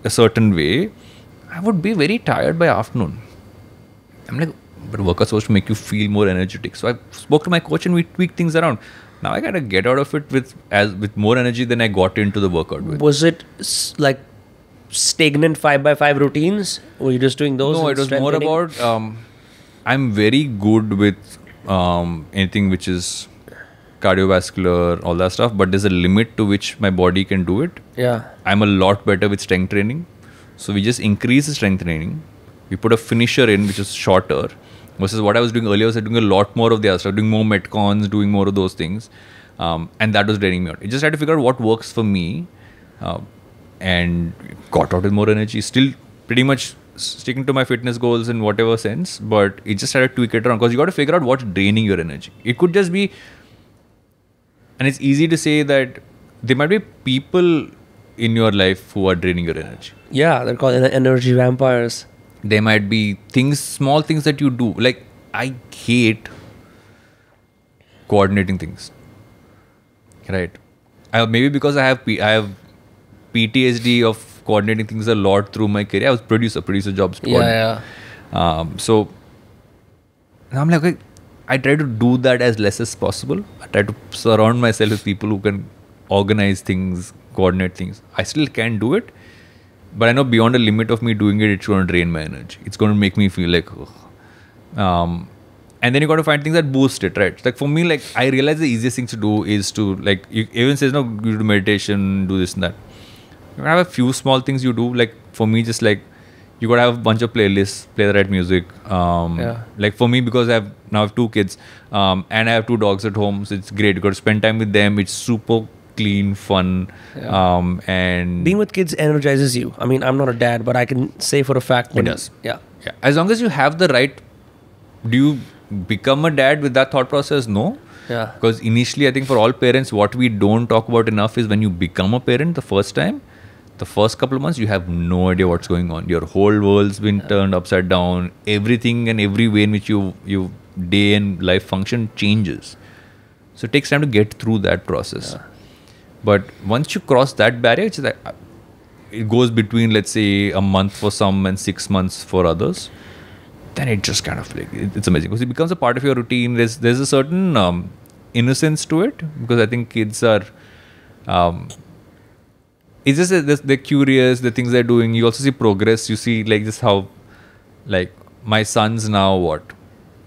a certain way, I would be very tired by afternoon. I'm like, but workouts are supposed to make you feel more energetic. So I spoke to my coach and we tweaked things around. Now I gotta get out of it with more energy than I got into the workout with. Was it like stagnant 5x5 routines? Were you just doing those? No, it was more about I'm very good with anything which is cardiovascular, all that stuff, but there's a limit to which my body can do it. Yeah. I'm a lot better with strength training. So we just increase the strength training. We put a finisher in which is shorter. Versus what I was doing earlier, was doing a lot more of the other stuff, doing more metcons, doing more of those things. And that was draining me out. I just had to figure out what works for me and got out with more energy. Still pretty much sticking to my fitness goals in whatever sense, but it just had to tweak it around because you got to figure out what's draining your energy. It could just be, and it's easy to say that there might be people in your life who are draining your energy. Yeah, they're called energy vampires. There might be things, small things that you do. Like, I hate coordinating things. Right? Maybe because I have PTSD of coordinating things a lot through my career. I was producer jobs. So, I'm like, okay, I try to do that as less as possible. I try to surround myself with people who can organize things, coordinate things. I still can do it. But I know beyond a limit of me doing it, it's going to drain my energy. It's going to make me feel like, and then you got to find things that boost it, right? Like for me, like I realize the easiest thing to do is to like, everyone says, no, you do meditation, do this and that. You have a few small things you do. Like for me, just like you got to have a bunch of playlists, play the right music. Like for me, because I have 2 kids and I have 2 dogs at home, so it's great. You got to spend time with them. It's super clean, fun, and being with kids energizes you. I mean, I'm not a dad, but I can say for a fact it does. Yeah. As long as you have the right, do you become a dad with that thought process? No. Yeah. Because initially, I think for all parents, what we don't talk about enough is when you become a parent the first time, the first couple of months, you have no idea what's going on. Your whole world's been turned upside down. Everything and every way in which you day and life function changes. So it takes time to get through that process. But once you cross that barrier, it's like, it goes between, let's say, a month for some and 6 months for others. Then it just kind of like, it's amazing because it becomes a part of your routine. There's a certain innocence to it, because I think kids are, it's just that they're curious, the things they're doing. You also see progress. You see like just how, like my son's now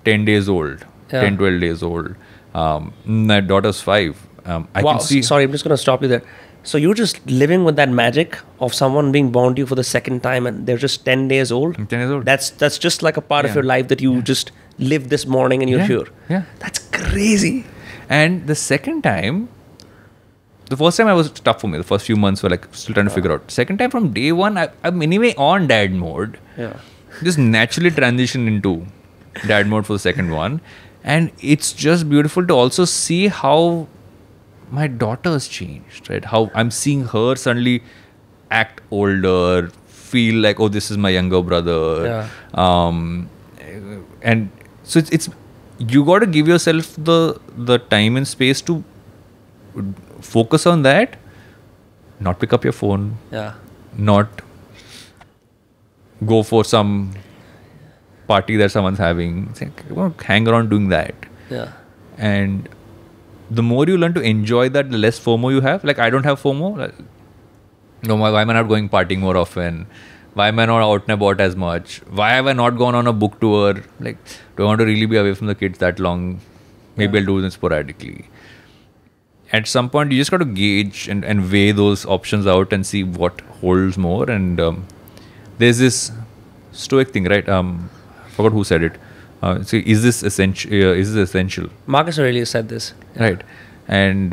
10 days old, 10, 12 days old. My daughter's 5. I wow, can see. Sorry, I'm just going to stop you there. So you're just living with that magic of someone being born to you for the second time and they're just 10 days old? 10 days old. That's just like a part of your life that you just lived this morning and you're here. Yeah. That's crazy. And the second time, the first time I was tough for me. The first few months were like still trying to figure out. Second time from day one, I'm anyway on dad mode. Yeah. Just naturally transition into dad mode for the second one. And it's just beautiful to also see how my daughter's changed, right? How I'm seeing her suddenly act older, feel like, oh, this is my younger brother. Yeah. And so it's you got to give yourself the time and space to focus on that, not pick up your phone, not go for some party that someone's having. It's like, hang around doing that. Yeah. And the more you learn to enjoy that, the less FOMO you have. Like, I don't have FOMO. Like, no, why am I not going partying more often? Why am I not out and about as much? Why have I not gone on a book tour? Like, do I want to really be away from the kids that long? Maybe I'll do them sporadically. At some point, you just got to gauge and weigh those options out and see what holds more. And there's this Stoic thing, right? I forgot who said it. So is this essential? Is this essential? Marcus Aurelius said this. Right. And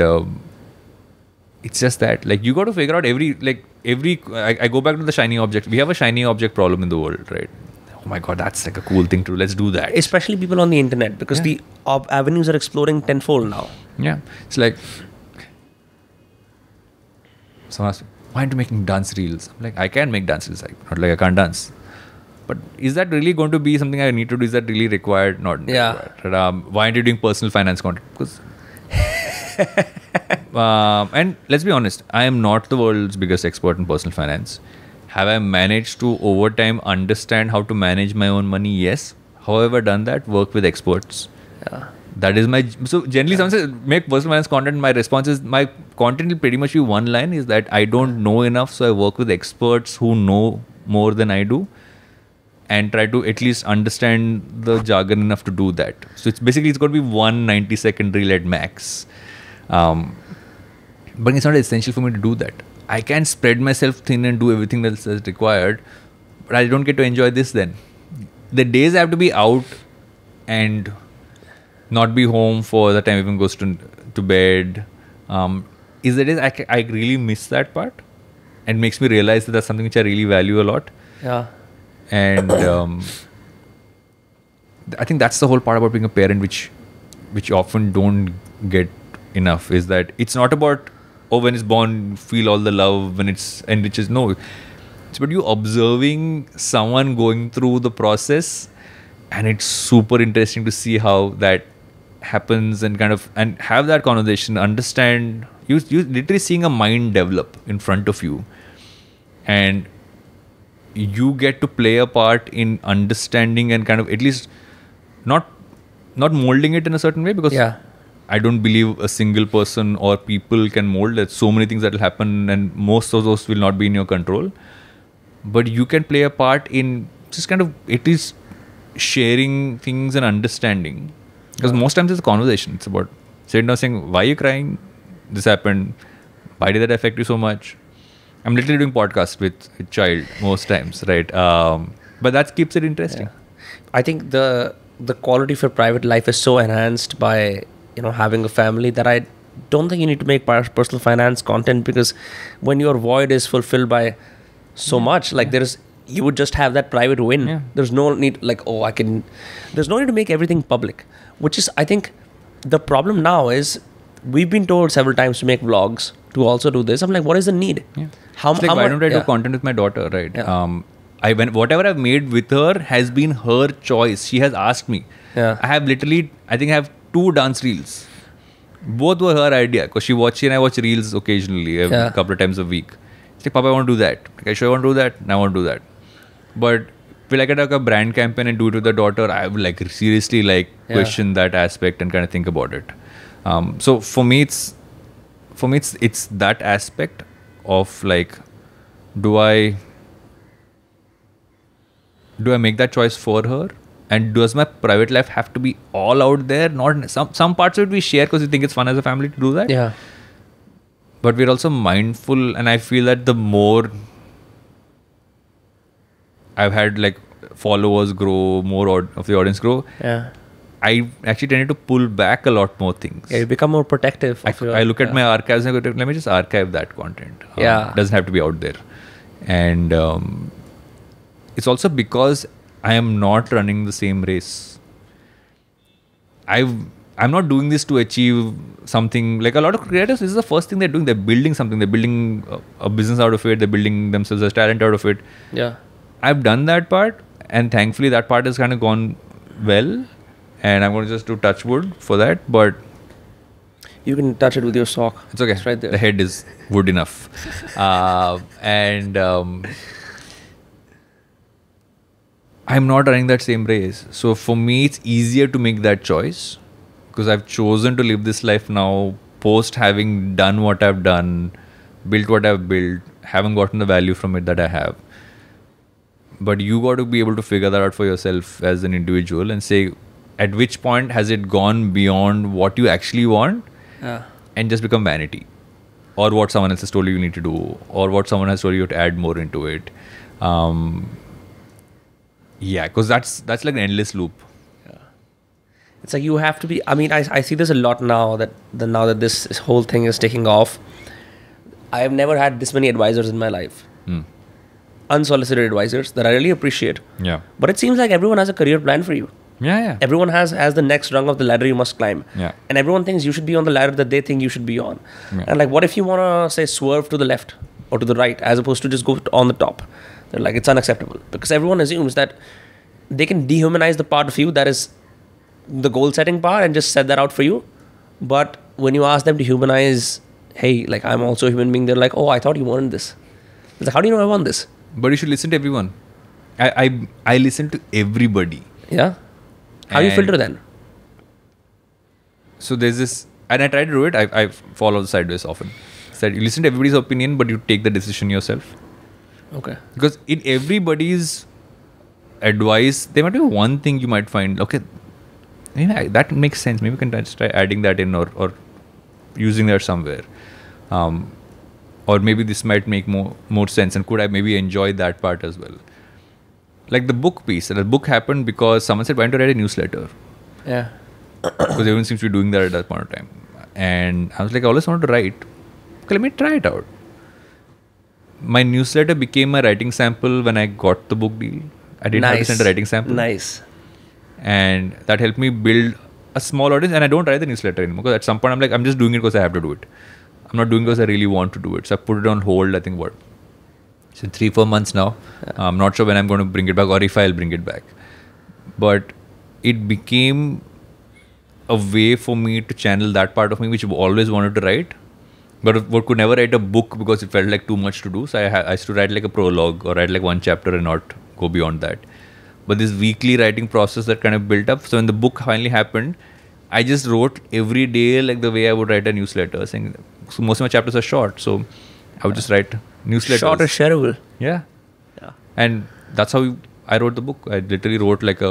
it's just that, like, you got to figure out I go back to the shiny object. We have a shiny object problem in the world, right? Oh my God, that's like a cool thing to do. Let's do that. Especially people on the internet, because the avenues are exploring tenfold now. Yeah. It's like, someone asked me, why aren't you making dance reels? I'm like, I can make dance reels. Not like I can't dance. But is that really going to be something I need to do? Is that really required? Not required. Why aren't you doing personal finance content? Because and let's be honest, I am not the world's biggest expert in personal finance. Have I managed to over time understand how to manage my own money? Yes. However, done that, work with experts. Yeah. That is so generally someone says make personal finance content. My response is, my content will pretty much be one line, is that I don't know enough, so I work with experts who know more than I do, and try to at least understand the jargon enough to do that. So it's going to be 1 90-second reel at max. But it's not essential for me to do that. I can spread myself thin and do everything that's required, but I don't get to enjoy this then. The days I have to be out and not be home for the time everyone goes to bed, is the days I really miss that part, and makes me realize that that's something which I really value a lot. Yeah. And I think that's the whole part about being a parent, which you often don't get enough, is that it's not about, oh, when it's born, feel all the love, when it's enriches. No, it's about you observing someone going through the process, and it's super interesting to see how that happens and have that conversation, understand. You literally seeing a mind develop in front of you, and you get to play a part in understanding and at least not molding it in a certain way, because I don't believe a single person or people can mold. There's so many things that will happen, and most of those will not be in your control. But you can play a part in just at least sharing things and understanding. Because most times it's a conversation. It's about sitting down saying, why are you crying? This happened. Why did that affect you so much? I'm literally doing podcasts with a child most times, right? But that keeps it interesting. Yeah. I think the quality of your private life is so enhanced by having a family, that I don't think you need to make personal finance content, because when your void is fulfilled by so much, like you would just have that private win. Yeah. There's no need there's no need to make everything public, which is, I think, the problem now is we've been told several times to make vlogs, to also do this. I'm like, what is the need? Yeah. Why don't I do content with my daughter, right? Yeah. Whatever I've made with her has been her choice. She has asked me. Yeah. I have 2 dance reels. Both were her idea because she and I watch reels occasionally, a couple of times a week. She's like, Papa, I want to do that. Like, I sure want to do that. And I want to do that. But will I get like a brand campaign and do it with the daughter? I would like seriously like question that aspect and kind of think about it. So for me, it's that aspect of like, do I make that choice for her? And does my private life have to be all out there? Not some parts of it we share because we think it's fun as a family to do that. Yeah. But we're also mindful, and I feel that the more I've had like followers grow, more of the audience grow, I actually tended to pull back a lot more things. Yeah, you become more protective. I look at my archives and I go, let me just archive that content. It doesn't have to be out there. And it's also because I am not running the same race. I'm not doing this to achieve something. Like a lot of creators, this is the first thing they're doing. They're building something. They're building a business out of it. They're building themselves as talent out of it. Yeah. I've done that part, and thankfully that part has kind of gone well. And I'm going to just do touch wood for that. But you can touch it with your sock. It's okay. It's right there. The head is wood enough. I'm not running that same race. So for me, it's easier to make that choice because I've chosen to live this life now post having done what I've done, built what I've built, haven't gotten the value from it that I have. But you got to be able to figure that out for yourself as an individual and say, at which point has it gone beyond what you actually want and just become vanity? Or what someone else has told you need to do, or what someone has told you to add more into it. Because that's like an endless loop. Yeah. It's like you have to be. I mean, I see this a lot now that this whole thing is taking off. I have never had this many advisors in my life. Unsolicited advisors that I really appreciate. Yeah. But it seems like everyone has a career plan for you. Yeah. Everyone has the next rung of the ladder you must climb. Yeah. And everyone thinks you should be on the ladder that they think you should be on. Yeah. And like, what if you want to say swerve to the left or to the right as opposed to just go on the top? They're like, it's unacceptable because everyone assumes that they can dehumanize the part of you that is the goal setting part and just set that out for you. But when you ask them to humanize, hey, like I'm also a human being, they're like, oh, I thought you wanted this. It's like, how do you know I want this? But you should listen to everyone. I listen to everybody. Yeah. How do you filter then? So there's this, and I try to do it. I follow the sideways often. Said you listen to everybody's opinion, but you take the decision yourself. Okay. Because in everybody's advice, there might be one thing you might find, okay, that makes sense. Maybe we can try adding that in or using that somewhere. Or maybe this might make more sense, and could I maybe enjoy that part as well? Like the book piece. The book happened because someone said, why don't you write a newsletter? Yeah. Because everyone seems to be doing that at that point of time. And I was like, I always wanted to write. Okay, let me try it out. My newsletter became a writing sample when I got the book deal. I didn't have to send a writing sample. Nice. And that helped me build a small audience. And I don't write the newsletter anymore. Because at some point, I'm like, I'm just doing it because I have to do it. I'm not doing it because I really want to do it. So I put it on hold, I think, it's in 3-4 months now. Yeah. I'm not sure when I'm going to bring it back or if I'll bring it back. But it became a way for me to channel that part of me which I've always wanted to write. But could never write a book because it felt like too much to do. So I used to write like a prologue or write like one chapter and not go beyond that. But this weekly writing process that kind of built up. So when the book finally happened, I just wrote every day like the way I would write a newsletter. So most of my chapters are short. So I would just write newsletters. Short or shareable. Yeah. And that's how I wrote the book. I literally wrote like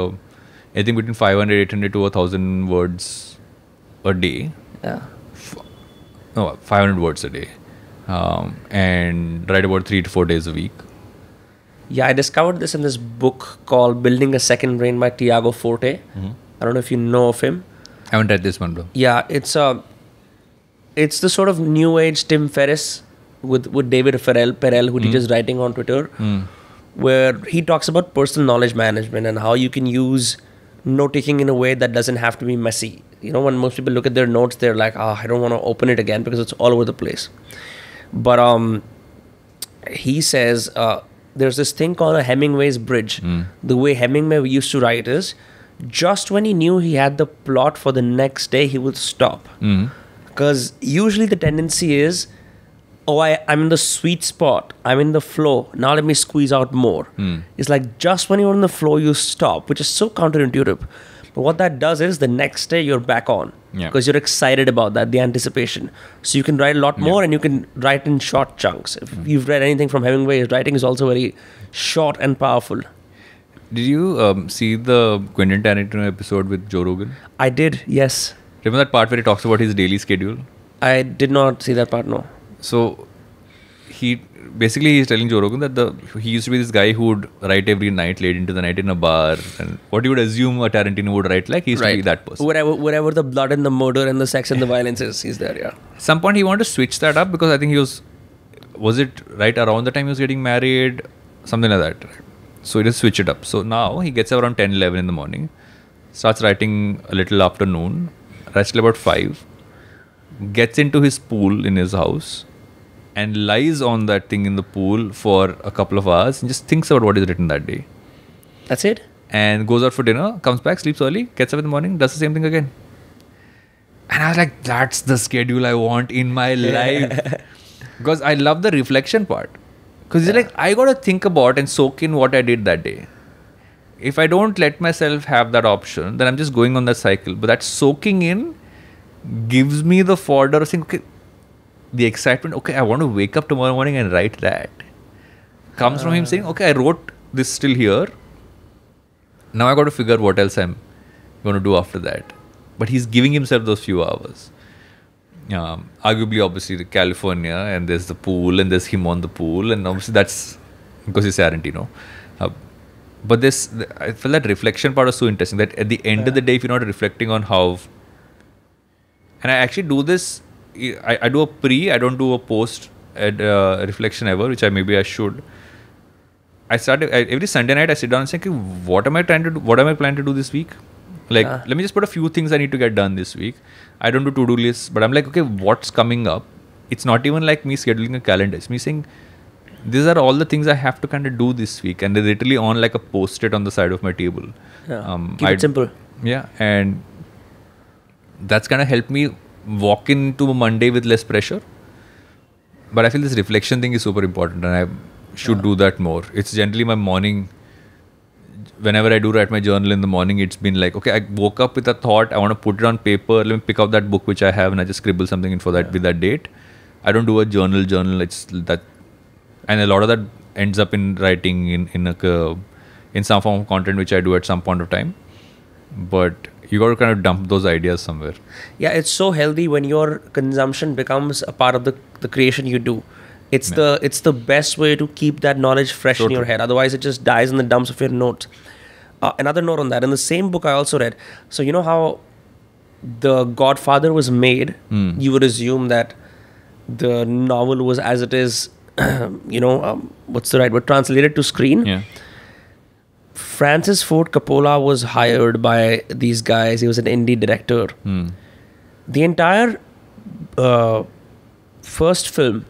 anything between 500, 800 to 1,000 words a day. Yeah. 500 words a day. And write about 3 to 4 days a week. Yeah, I discovered this in this book called Building a Second Brain by Tiago Forte. Mm-hmm. I don't know if you know of him. I haven't read this one, bro. Yeah, it's the sort of new age Tim Ferriss with David Perel, who teaches writing on Twitter, where he talks about personal knowledge management and how you can use note-taking in a way that doesn't have to be messy. You know, when most people look at their notes, they're like, I don't want to open it again because it's all over the place. But he says there's this thing called a Hemingway's bridge. The way Hemingway used to write is, just when he knew he had the plot for the next day, he would stop. Because usually the tendency is, oh, I'm in the sweet spot. I'm in the flow. Now let me squeeze out more. It's like just when you're in the flow, you stop, which is so counterintuitive. But what that does is the next day you're back on. Because you're excited about that, the anticipation. So you can write a lot more and you can write in short chunks. If you've read anything from Hemingway, his writing is also very short and powerful. Did you see the Quentin Tarantino episode with Joe Rogan? I did, yes. Remember that part where he talks about his daily schedule? I did not see that part, no. So he's telling Joe Rogan that he used to be this guy who would write every night, late into the night in a bar, and what you would assume a Tarantino would write like, he used to be that person. Wherever the blood and the murder and the sex and the violence is, he's there, yeah. At some point he wanted to switch that up because I think was it right around the time he was getting married? Something like that. So he just switched it up. So now he gets up around 10, 11 in the morning, starts writing a little afternoon, writes till about 5, gets into his pool in his house, and lies on that thing in the pool for a couple of hours and just thinks about what is written that day. That's it? And goes out for dinner, comes back, sleeps early, gets up in the morning, does the same thing again. And I was like, that's the schedule I want in my life. Because I love the reflection part. Because it's like, I got to think about and soak in what I did that day. If I don't let myself have that option, then I'm just going on that cycle. But that soaking in gives me the fodder of saying, okay, the excitement, okay, I want to wake up tomorrow morning and write that. Comes from him saying, okay, I wrote this still here. Now I got to figure what else I'm going to do after that. But he's giving himself those few hours. Arguably, obviously, California, and there's the pool, and there's him on the pool, and obviously that's because he's Tarantino. But I feel that reflection part was so interesting that at the end of the day, if you're not reflecting on how, and I actually do this, I do a pre, I don't do a post reflection ever, which I should. Every Sunday night I sit down and say, okay, what am I planning to do this week? Like, let me just put a few things I need to get done this week. I don't do to-do lists, but I'm like, okay, what's coming up? It's not even like me scheduling a calendar. It's me saying, these are all the things I have to kind of do this week. And they're literally on like a post-it on the side of my table. Keep it simple. Yeah. And that's kind of helped me walk into Monday with less pressure. But I feel this reflection thing is super important and I should do that more. It's generally my morning. Whenever I do write my journal in the morning, it's been like, okay, I woke up with a thought. I want to put it on paper. Let me pick out that book which I have and I just scribble something in for that with that date. I don't do a journal. It's that, and a lot of that ends up in writing in some form of content which I do at some point of time. But you got to kind of dump those ideas somewhere. Yeah, it's so healthy when your consumption becomes a part of the creation you do. It's the best way to keep that knowledge fresh in your head. Otherwise, it just dies in the dumps of your notes. Another note on that. In the same book I also read. So you know how The Godfather was made? You would assume that the novel was as it is, what's the right word? Translated to screen. Yeah. Francis Ford Coppola was hired by these guys. He was an indie director. The entire first film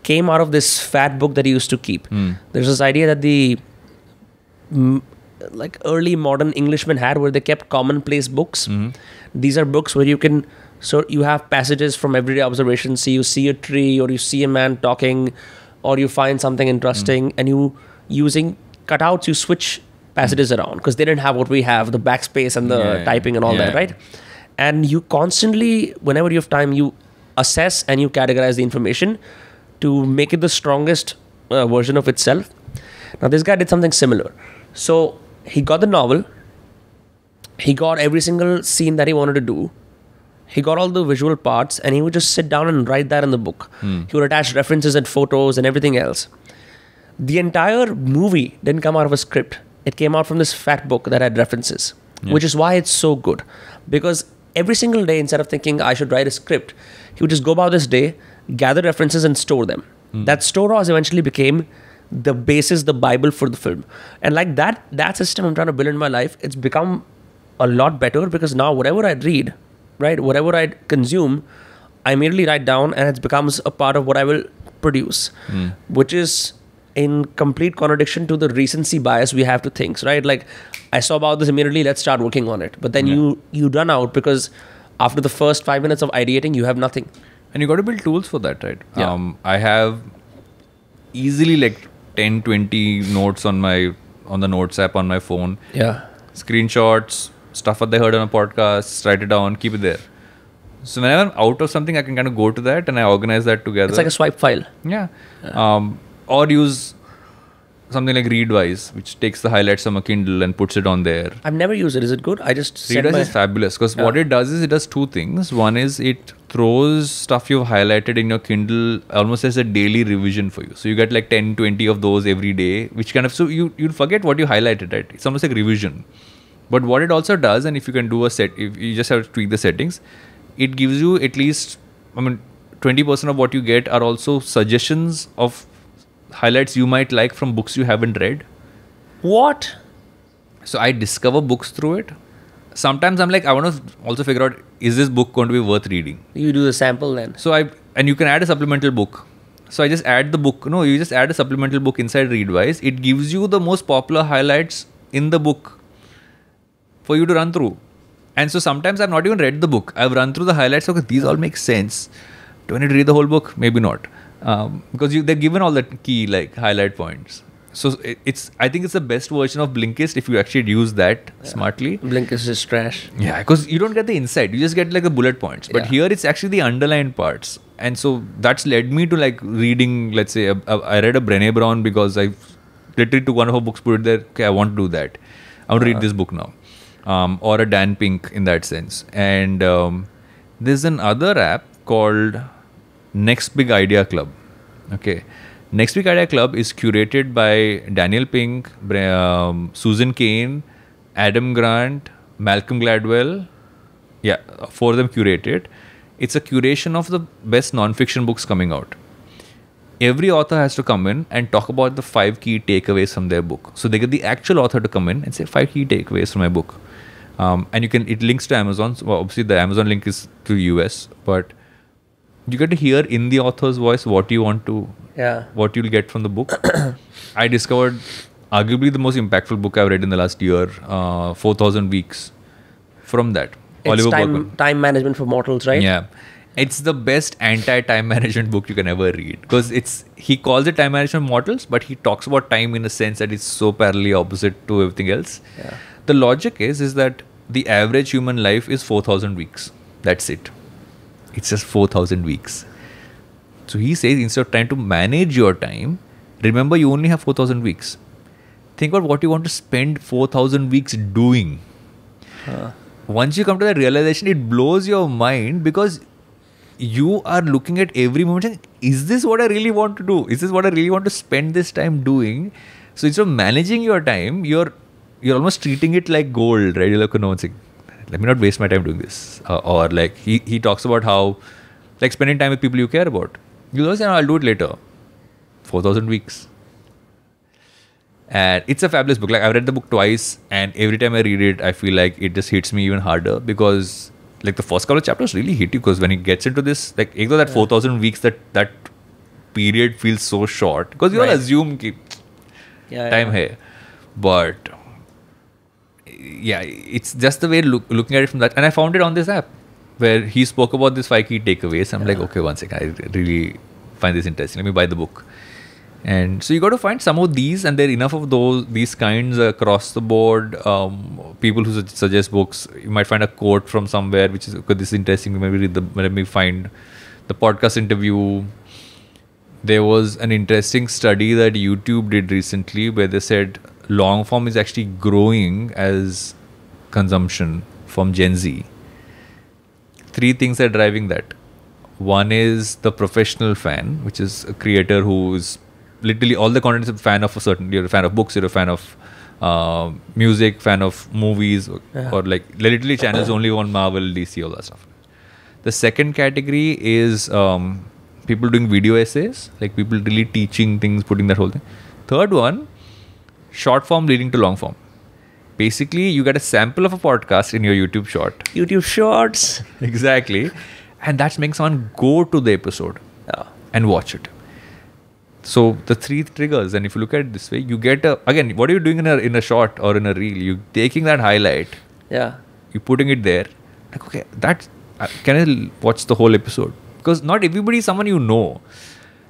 came out of this fat book that he used to keep. There's this idea that the early modern Englishmen had where they kept commonplace books. These are books where you have passages from everyday observation. So you see a tree or you see a man talking or you find something interesting and you using cutouts, you switch passages around because they didn't have what we have, the backspace and the typing and all that, right? And you constantly, whenever you have time, you assess and you categorize the information to make it the strongest version of itself. Now, this guy did something similar. So, he got the novel. He got every single scene that he wanted to do. He got all the visual parts and he would just sit down and write that in the book. He would attach references and photos and everything else. The entire movie didn't come out of a script. It came out from this fat book that had references, which is why it's so good. Because every single day, instead of thinking I should write a script, he would just go about this day, gather references and store them. That storehouse eventually became the basis, the Bible for the film. And like that system I'm trying to build in my life, it's become a lot better because now whatever I read, right, whatever I consume, I immediately write down and it becomes a part of what I will produce, which is in complete contradiction to the recency bias we have to things, right? Like, I saw about this immediately, let's start working on it. But then you run out because after the first 5 minutes of ideating, you have nothing. And you got to build tools for that, right? Yeah. I have easily like 10, 20 notes on the notes app on my phone. Yeah. Screenshots, stuff that they heard on a podcast, write it down, keep it there. So whenever I'm out of something, I can kind of go to that and I organize that together. It's like a swipe file. Yeah. Or use something like Readwise, which takes the highlights from a Kindle and puts it on there. I've never used it. Is it good? I just Readwise is fabulous because what it does is it does two things. One is it throws stuff you've highlighted in your Kindle almost as a daily revision for you. So you get like 10, 20 of those every day, which kind of, so you'll forget what you highlighted, right? It's almost like revision. But what it also does, and if you can do if you just have to tweak the settings, it gives you at least, 20% of what you get are also suggestions of highlights you might like from books you haven't read. What? So I discover books through it. Sometimes I'm like, I want to also figure out, is this book going to be worth reading? You do the sample then. So and you can add a supplemental book. So I just add the book. No, you just add a supplemental book inside Readwise. It gives you the most popular highlights in the book for you to run through. And so sometimes I've not even read the book. I've run through the highlights. Okay, these all make sense. Do I need to read the whole book? Maybe not. Because they're given all the key like highlight points. So I think it's the best version of Blinkist if you actually use that smartly. Blinkist is trash. Yeah, because you don't get the insight. You just get like the bullet points. But here it's actually the underlined parts. And so that's led me to like reading, let's say, I read a Brené Brown because I literally took one of her books, put it there. Okay, I want to do that. I want to read this book now. Or a Dan Pink in that sense. And there's another app called Next Big Idea Club. Okay. Next Big Idea Club is curated by Daniel Pink, Susan Cain, Adam Grant, Malcolm Gladwell. Yeah, 4 of them curated. It's a curation of the best non-fiction books coming out. Every author has to come in and talk about the 5 key takeaways from their book. So they get the actual author to come in and say 5 key takeaways from my book. And it links to Amazon. So obviously the Amazon link is to US, but you get to hear in the author's voice what you want to, what you'll get from the book. I discovered arguably the most impactful book I've read in the last year, 4,000 Weeks, from that. It's Oliver time management for mortals, right? Yeah. It's the best anti-time management book you can ever read. Because he calls it time management mortals, but he talks about time in a sense that it's so parallelly opposite to everything else. Yeah. The logic is that the average human life is 4,000 weeks. That's it. It's just 4,000 weeks. So he says instead of trying to manage your time, remember you only have 4,000 weeks. Think about what you want to spend 4,000 weeks doing. Once you come to that realization, it blows your mind because you are looking at every moment saying, is this what I really want to do? Is this what I really want to spend this time doing? So instead of managing your time, you're almost treating it like gold, right? You're like, no, it's like, let me not waste my time doing this. Or like he talks about how like spending time with people you care about. You always say, no, I'll do it later. 4,000 weeks. And it's a fabulous book. Like I've read the book twice and every time I read it, I feel like it just hits me even harder because like the first couple of chapters really hit you because when he gets into this, like even though that 4,000 weeks, that period feels so short because you all assume time hai. But yeah, it's just the way looking at it from that. And I found it on this app where he spoke about this 5 key takeaways. I'm like, okay, one second, I really find this interesting. Let me buy the book. And so you got to find some of these, and there are enough of these kinds across the board. People who suggest books, you might find a quote from somewhere which is, okay, this is interesting. Maybe let me find the podcast interview. There was an interesting study that YouTube did recently where they said long form is actually growing as consumption from Gen Z. 3 things are driving that. One is the professional fan, which is a creator who is literally all the content is a fan of a certain, you're a fan of books, you're a fan of music, fan of movies, or like literally channels only on Marvel, DC, all that stuff. The second category is people doing video essays, like people really teaching things, putting that whole thing. Third one, short form leading to long form. Basically, you get a sample of a podcast in your YouTube short. YouTube shorts. Exactly. And that's making someone go to the episode and watch it. So the 3 triggers, and if you look at it this way, you get again, what are you doing in a short or in a reel? You're taking that highlight. Yeah. You're putting it there. Like, okay, can I watch the whole episode? Because not everybody is someone you know.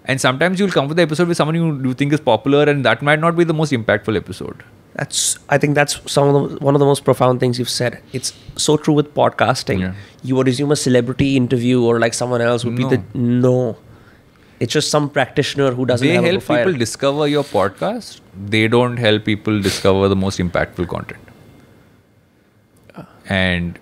And sometimes you'll come to the episode with someone you think is popular, and that might not be the most impactful episode. I think that's one of the most profound things you've said. It's so true with podcasting. Yeah. You would assume a celebrity interview or like someone else would be no. It's just some practitioner who doesn't have a profile. They help people discover your podcast. They don't help people discover the most impactful content. And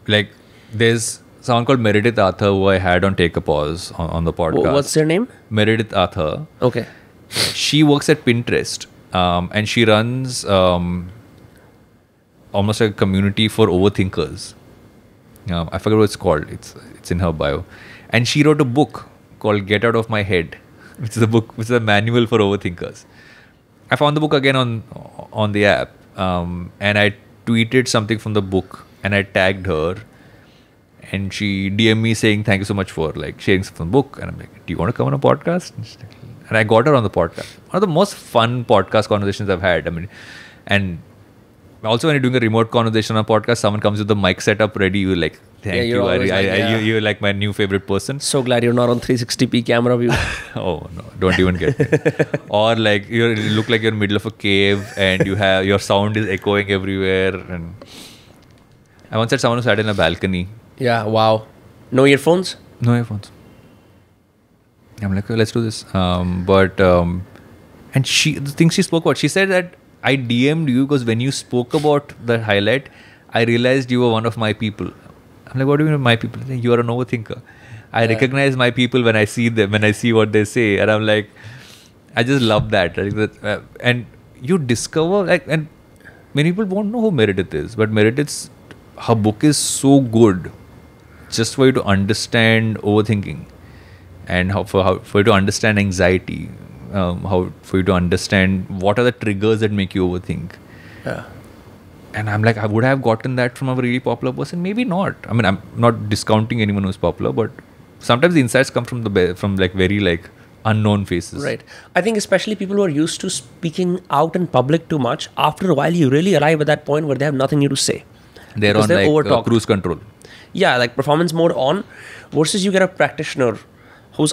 like there's someone called Meredith Arthur who I had on Take a Pause on the podcast. What's their name? Meredith Arthur. Okay. She works at Pinterest. And she runs almost like a community for overthinkers. I forget what it's called. It's in her bio. And she wrote a book called Get Out of My Head, which is a manual for overthinkers. I found the book again on the app, and I tweeted something from the book, and I tagged her, and she DM'd me saying thank you so much for like sharing something from the book. And I'm like, do you want to come on a podcast? And I got her on the podcast. One of the most fun podcast conversations I've had. I mean, and also when you're doing a remote conversation on a podcast, someone comes with the mic setup ready. You're like, thank you. You're like my new favorite person. So glad you're not on 360p camera view. Oh no, don't even get me. Or like you look like you're in the middle of a cave and you have your sound is echoing everywhere. And I once had someone who sat in a balcony. Yeah, wow. No earphones? No earphones. I'm like, let's do this. And the thing she spoke about, she said that I DM'd you because when you spoke about the highlight, I realized you were one of my people. I'm like, what do you mean my people? You are an overthinker. I recognize my people when I see them, when I see what they say. And I'm like, I just love that. And you discover, like, and many people won't know who Meredith is, but her book is so good just for you to understand overthinking. And for you to understand anxiety, for you to understand what are the triggers that make you overthink. Yeah. And I'm like, I would have gotten that from a really popular person. Maybe not. I mean, I'm not discounting anyone who's popular, but sometimes the insights come from like very like unknown faces. Right. I think especially people who are used to speaking out in public too much, after a while you really arrive at that point where they have nothing new to say. They're on like cruise control. Yeah, like performance mode on, versus you get a practitioner who's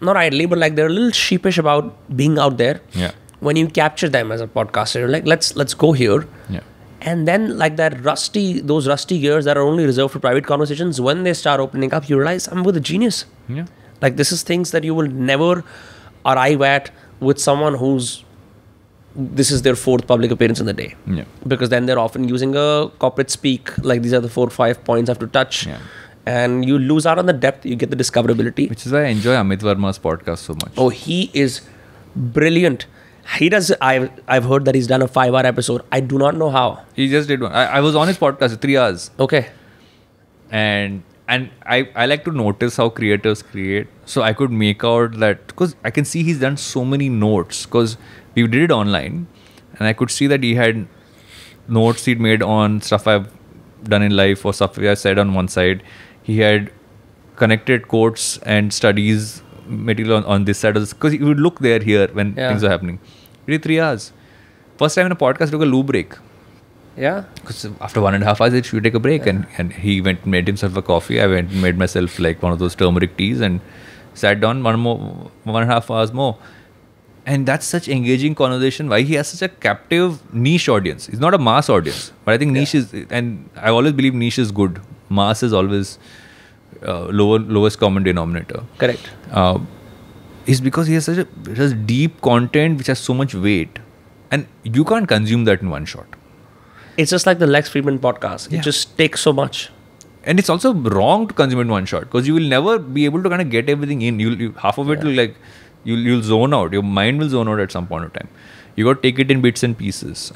not idly, but like they're a little sheepish about being out there. Yeah. When you capture them as a podcaster, you're like, let's go here. Yeah. And then like those rusty gears that are only reserved for private conversations, when they start opening up, you realize I'm with a genius. Yeah. Like this is things that you will never arrive at with someone this is their fourth public appearance in the day. Yeah. Because then they're often using a corporate speak, like these are the 4 or 5 points I have to touch. Yeah. And you lose out on the depth, you get the discoverability. Which is why I enjoy Amit Verma's podcast so much. Oh, he is brilliant. I've heard that he's done a 5-hour episode. I do not know how. He just did one. I was on his podcast 3 hours. Okay. And I like to notice how creators create. So I could make out that, because I can see he's done so many notes, because we did it online and I could see that he had notes he'd made on stuff I've done in life or stuff I said on one side. He had connected quotes and studies material on this side, because he would look here when things are happening. We did 3 hours. First time in a podcast, took a loo break. Yeah. Because after 1.5 hours, should we take a break? And he went and made himself a coffee. I went and made myself like one of those turmeric teas and sat down 1.5 hours more. And that's such engaging conversation. Why he has such a captive niche audience. It's not a mass audience, but I think niche is, and I always believe niche is good. Mass is always lowest common denominator. Correct. Is because he has such deep content which has so much weight, and you can't consume that in one shot. It's just like the Lex Friedman podcast. It just takes so much. And it's also wrong to consume it in one shot, because you will never be able to kind of get everything in. You half of it will like you'll zone out. Your mind will zone out at some point of time. You got to take it in bits and pieces.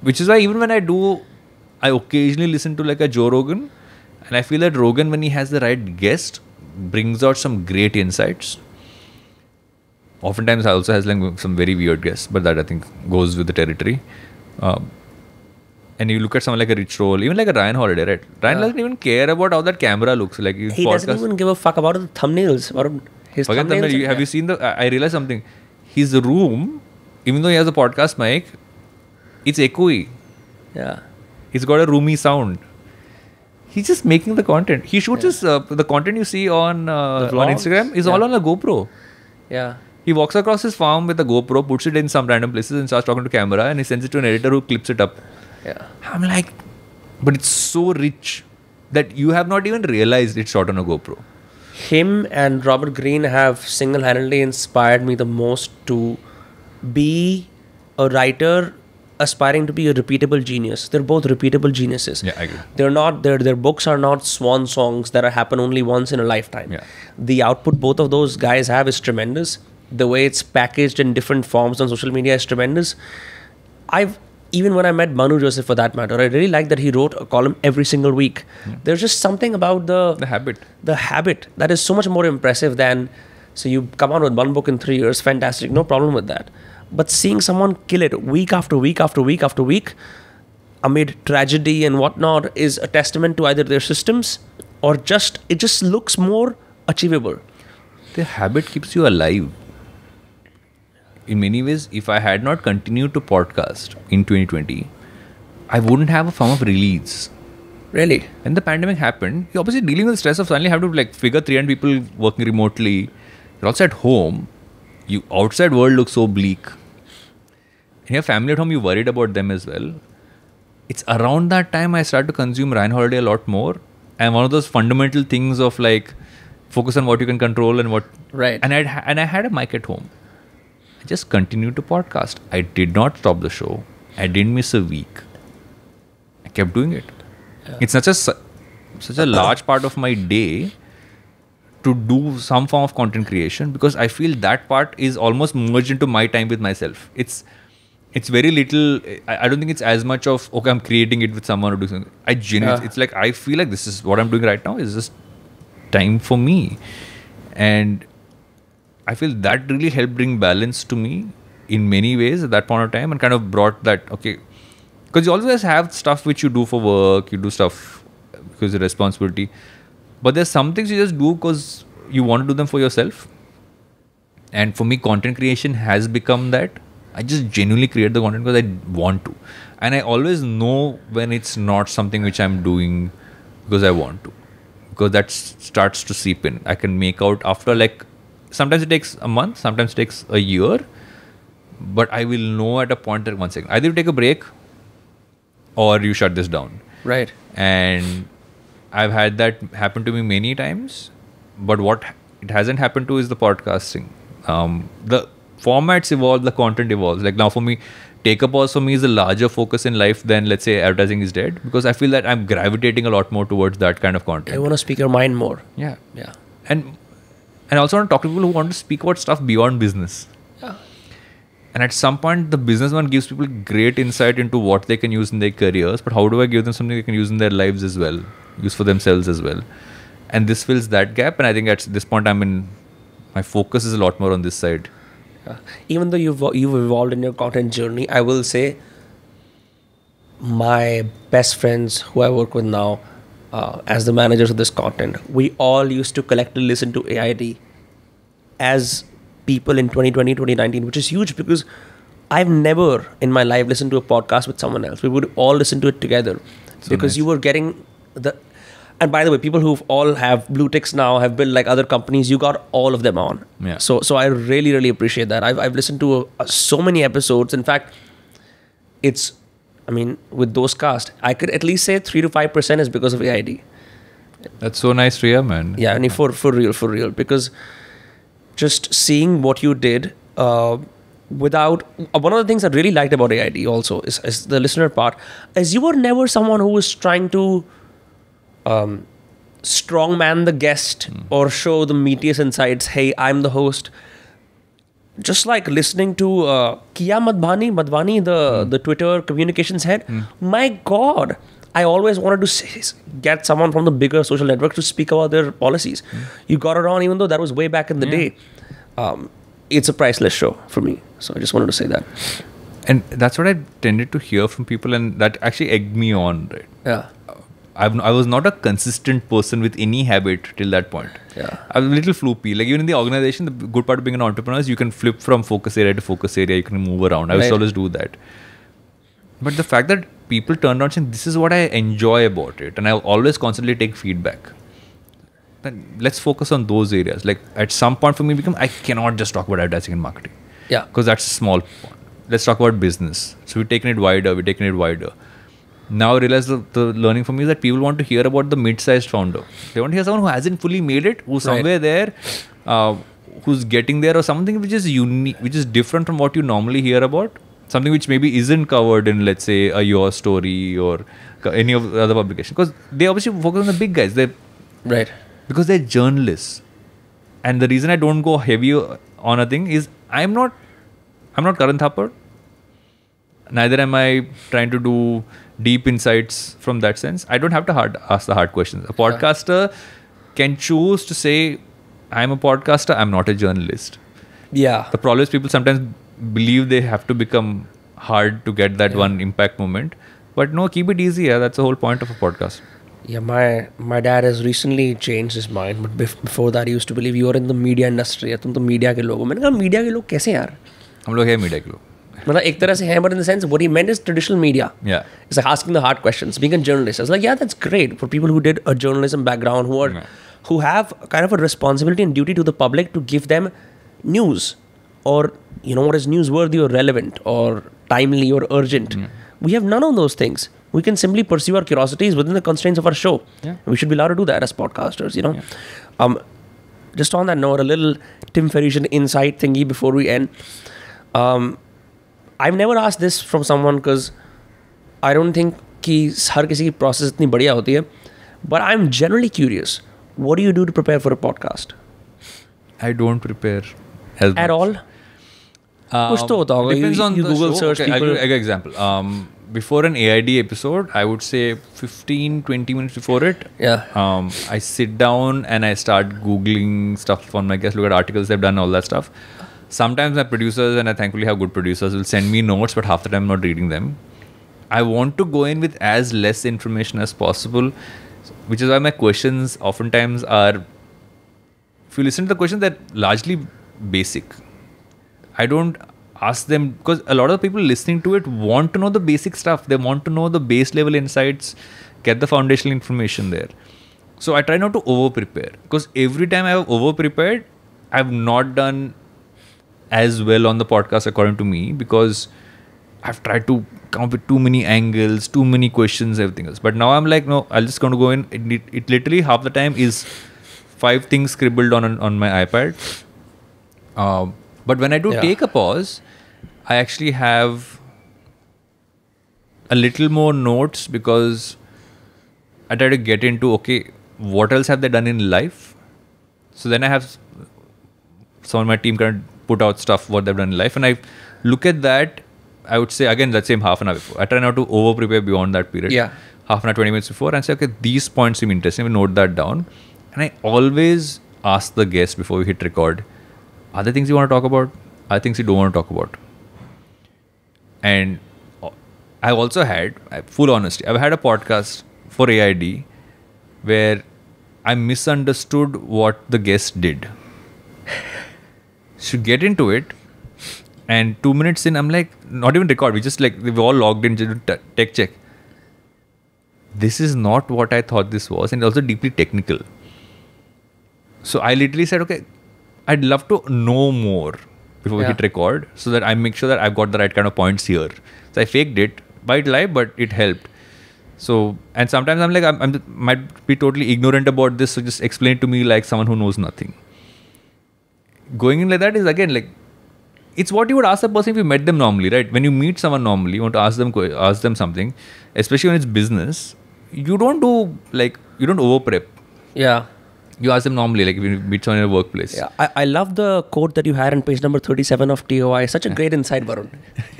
Which is why even when I occasionally listen to like a Joe Rogan, and I feel that Rogan, when he has the right guest, brings out some great insights. Oftentimes also has like some very weird guests, but that I think goes with the territory. And you look at someone like a Rich Roll, even like a Ryan Holiday, right? Ryan doesn't even care about how that camera looks. Like he doesn't even give a fuck about the thumbnails. Forget thumbnails. Have you seen I realized something. His room, even though he has a podcast mic, it's echoey. Yeah. It's got a roomy sound. He's just making the content. He shoots his the content you see on Instagram is all on a GoPro. Yeah. He walks across his farm with a GoPro, puts it in some random places and starts talking to camera, and he sends it to an editor who clips it up. Yeah. I'm like, but it's so rich that you have not even realized it's shot on a GoPro. Him and Robert Greene have single-handedly inspired me the most to be a writer aspiring to be a repeatable genius. They're both repeatable geniuses. Yeah, I agree. They're not, their books are not swan songs that happen only once in a lifetime. Yeah. The output both of those guys have is tremendous. The way it's packaged in different forms on social media is tremendous. Even when I met Manu Joseph, for that matter, I really liked that he wrote a column every single week. There's just something about the habit that is so much more impressive than, so you come out with one book in 3 years, fantastic, no problem with that. But seeing someone kill it week after week after week after week amid tragedy and whatnot is a testament to either their systems or it just looks more achievable. The habit keeps you alive. In many ways, if I had not continued to podcast in 2020, I wouldn't have a form of release. Really? When the pandemic happened, you're obviously dealing with the stress of suddenly having to like figure 300 people working remotely. You're also at home. You outside world looks so bleak. And your family at home, you worried about them as well. It's around that time I started to consume Ryan Holiday a lot more. And one of those fundamental things of like focus on what you can control and what. Right. And I had a mic at home. I just continued to podcast. I did not stop the show. I didn't miss a week. I kept doing it. Yeah. It's such a large part of my day to do some form of content creation because I feel that part is almost merged into my time with myself. It's very little. I don't think it's as much of okay, I'm creating it with someone or doing something. I genuinely, it's like I feel like this is what I'm doing right now is just time for me, and I feel that really helped bring balance to me in many ways at that point of time and kind of brought that, okay, because you always have stuff which you do for work, you do stuff because of responsibility, but there's some things you just do because you want to do them for yourself. And for me, content creation has become that. I just genuinely create the content because I want to. And I always know when it's not something which I'm doing because I want to. Because that starts to seep in. I can make out after like, sometimes it takes a month, sometimes it takes a year. But I will know at a point that 1 second. Either you take a break or you shut this down. Right. And I've had that happen to me many times. But what it hasn't happened to is the podcasting. The formats evolve, the content evolves. Like now for me, take a pause for me is a larger focus in life than let's say advertising is dead. Because I feel that I'm gravitating a lot more towards that kind of content. I want to speak your mind more. Yeah. Yeah. And I also want to talk to people who want to speak about stuff beyond business. Yeah. And at some point, the business one gives people great insight into what they can use in their careers. But how do I give them something they can use in their lives as well? Use for themselves as well. And this fills that gap. And I think at this point, my focus is a lot more on this side. Yeah. Even though you've evolved in your content journey, I will say my best friends who I work with now, as the managers of this content, we all used to collectively listen to AID as people in 2020, 2019, which is huge because I've never in my life listened to a podcast with someone else. We would all listen to it together because you were getting and by the way, people who all have blue ticks now, have built like other companies, you got all of them on. Yeah. So I really, really appreciate that. I've listened to so many episodes. In fact, with Dostcast, I could at least say 3 to 5% is because of AID. That's so nice to hear, man. Yeah, and for real. Because just seeing what you did without... one of the things I really liked about AID also is the listener part, is you were never someone who was trying to strongman the guest or show the meatiest insights. Hey, I'm the host. Just like listening to Kia Madhvani, the Twitter communications head. My God, I always wanted to get someone from the bigger social networks to speak about their policies. You got it on, even though that was way back in the day. It's a priceless show for me. So I just wanted to say that. And that's what I tended to hear from people, and that actually egged me on, right? Yeah. I was not a consistent person with any habit till that point. Yeah. I was a little floopy. Like even in the organization, the good part of being an entrepreneur is you can flip from focus area to focus area. You can move around. I used to always do that. But the fact that people turned around saying, this is what I enjoy about it. And I always constantly take feedback. Then let's focus on those areas. Like at some point for me, I cannot just talk about advertising and marketing. Yeah. Because that's a small point. Let's talk about business. So we've taken it wider. Now I realize the learning for me is that people want to hear about the mid-sized founder. They want to hear someone who hasn't fully made it, who's somewhere there, who's getting there, or something which is unique, which is different from what you normally hear about. Something which maybe isn't covered in, let's say, a Your Story or any of the other publications. Because they obviously focus on the big guys. Right. Because they're journalists. And the reason I don't go heavy on a thing is I'm not Karan Thapar. Neither am I trying to do deep insights from that sense. I don't have to ask the hard questions. A podcaster can choose to say, I'm a podcaster, I'm not a journalist. Yeah. The problem is people sometimes believe they have to become hard to get that one impact moment. But no, keep it easy. Yeah, that's the whole point of a podcast. Yeah, my dad has recently changed his mind, but before that he used to believe you are in the media industry. तुम तो media के लोग हो. मैंने कहा media के लोग कैसे यार? हम लोग हैं media के लोग. मतलब एक तरह से हैं, but in the sense what he meant is traditional media. Yeah. It's like asking the hard questions, being a journalist. I was like, yeah, that's great for people who did a journalism background, who have kind of a responsibility and duty to the public to give them news, or what is newsworthy or relevant or timely or urgent. We have none of those things. We can simply pursue our curiosities within the constraints of our show. Yeah. We should be allowed to do that as podcasters, Yeah. Just on that note, a little Tim Ferrissian insight thingy before we end. I've never asked this from someone because I don't think कि हर किसी की process इतनी बढ़िया होती है. But I'm generally curious. What do you do to prepare for a podcast? I don't prepare as at all. कुछ तो होता होगा. Depends on you the Google show. search Okay, people. I'll give an example. Before an AID episode, I would say 15-20 minutes before it. Yeah. I sit down and I start Googling stuff on my guests, look at articles they've done, all that stuff. Sometimes my producers, and I thankfully have good producers, will send me notes, but half the time I'm not reading them. I want to go in with as less information as possible, which is why my questions oftentimes are, if you listen to the questions, they're largely basic. I don't ask them, because a lot of people listening to it want to know the basic stuff. They want to know the base level insights, get the foundational information there. So I try not to over prepare, because every time I have over prepared, I've not done as well on the podcast according to me, because I've tried to come up with too many angles, too many questions, everything else. But now I'm like, no, I'm just going to go in. It literally half the time is 5 things scribbled on my iPad. But when I do take a pause, I actually have a little more notes, because I try to get into, okay, what else have they done in life? So then I have some of my team kind of put out stuff, what they've done in life. And I look at that, I would say, again, that same half an hour before. I try not to over-prepare beyond that period. Yeah. Half an hour, 20 minutes before, and say, okay, these points seem interesting. We note that down. And I always ask the guest before we hit record, are there things you want to talk about? Are there things you don't want to talk about? And I've also had, full honesty, I've had a podcast for AID where I misunderstood what the guest did. Should get into it, and 2 minutes in, I'm like, not even record, we've all logged in, tech check. This is not what I thought this was, and also deeply technical. So I literally said, okay, I'd love to know more before we hit record, so that I make sure that I've got the right kind of points here. So I faked it, white lie, but it helped. So, and sometimes I'm like, I might be totally ignorant about this, so just explain it to me like someone who knows nothing. Going in like that is, again, like, it's what you would ask a person if you met them normally, right? When you meet someone normally, you want to ask them something, especially when it's business, you don't over prep. Yeah. You ask them normally, like if you meet someone in a workplace. Yeah, I love the quote that you had on page number 37 of TOI. Such a great insight, Varun.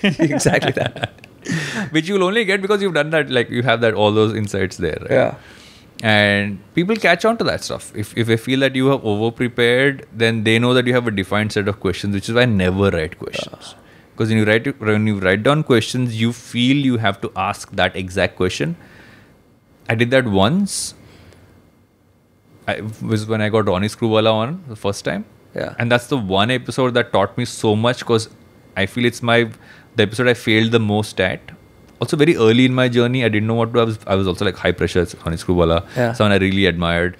Exactly that. Which you'll only get because you've done that, like you have all those insights there, right? Yeah. And people catch on to that stuff. If they feel that you have over-prepared, then they know that you have a defined set of questions, which is why I never write questions. Because when you write down questions, you feel you have to ask that exact question. I did that once. It was when I got Ronnie Screwvala on the first time. Yeah. And that's the one episode that taught me so much, because I feel it's the episode I failed the most at. also very early in my journey. I didn't know what to do. I was also like high pressure on Screwballa, someone I really admired.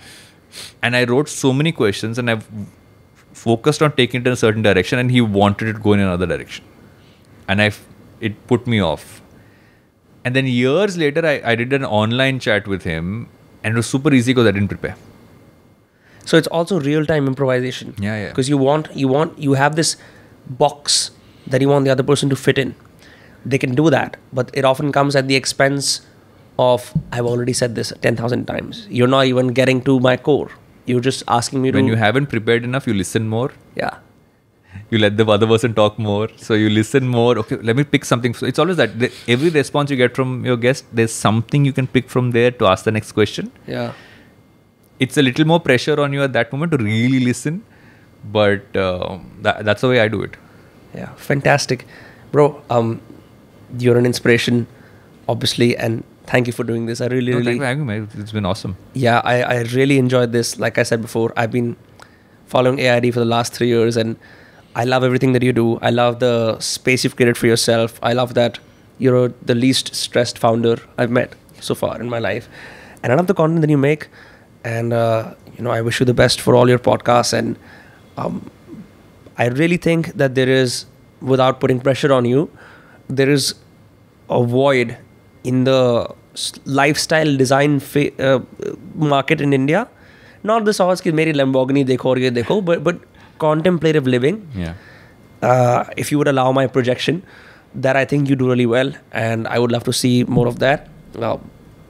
And I wrote so many questions and I've focused on taking it in a certain direction, and he wanted it to go in another direction. And it put me off. And then years later, I did an online chat with him, and it was super easy because I didn't prepare. So it's also real-time improvisation. Yeah. Because you have this box that you want the other person to fit in. They can do that, but it often comes at the expense of, I've already said this 10,000 times. You're not even getting to my core. You're just asking me to... When you haven't prepared enough, you listen more. Yeah. You let the other person talk more. So you listen more. Okay, let me pick something. So it's always that. Every response you get from your guest, there's something you can pick from there to ask the next question. Yeah. It's a little more pressure on you at that moment to really listen. But that's the way I do it. Yeah, fantastic. Bro, you're an inspiration, obviously, and thank you for doing this. I really... Thank you for having me. It's been awesome. Yeah, I really enjoyed this. Like I said before, I've been following AID for the last 3 years, and I love everything that you do. I love the space you've created for yourself. I love that you're the least stressed founder I've met so far in my life. And I love the content that you make. And, I wish you the best for all your podcasts. And I really think that there is, without putting pressure on you, there is a void in the lifestyle design market in India. Not the sauce ki meri Lamborghini dekho aur ye dekho, but contemplative living. Yeah. If you would allow my projection, that I think you do really well, and I would love to see more of that.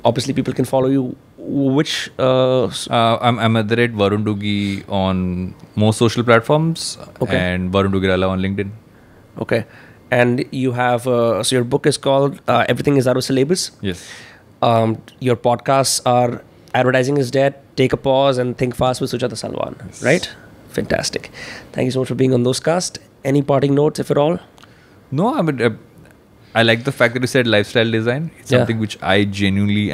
Obviously, people can follow you. Which I'm at the rate Varun Duggi on most social platforms, and Varun Duggirala on LinkedIn. Okay. And you have, so your book is called Everything Is Out of Syllabus. Yes. Your podcasts are Advertising is Dead, Take a Pause, and Think Fast with Sujata Salwan, yes. Right? Fantastic. Thank you so much for being on Dostcast. Any parting notes, if at all? No, I like the fact that you said lifestyle design. It's something which I genuinely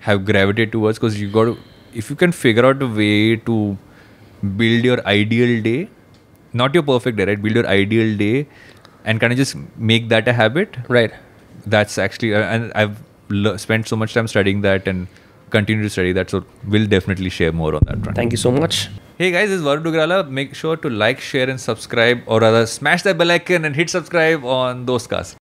have gravitated towards, because you got to, if you can figure out a way to build your ideal day, not your perfect day, right? Build your ideal day and kind of just make that a habit. Right. That's actually, and I've spent so much time studying that and continue to study that. So we'll definitely share more on that front. Thank you so much. Hey guys, this is Varun Duggirala. Make sure to like, share and subscribe, or rather smash that bell icon and hit subscribe on Dostcast.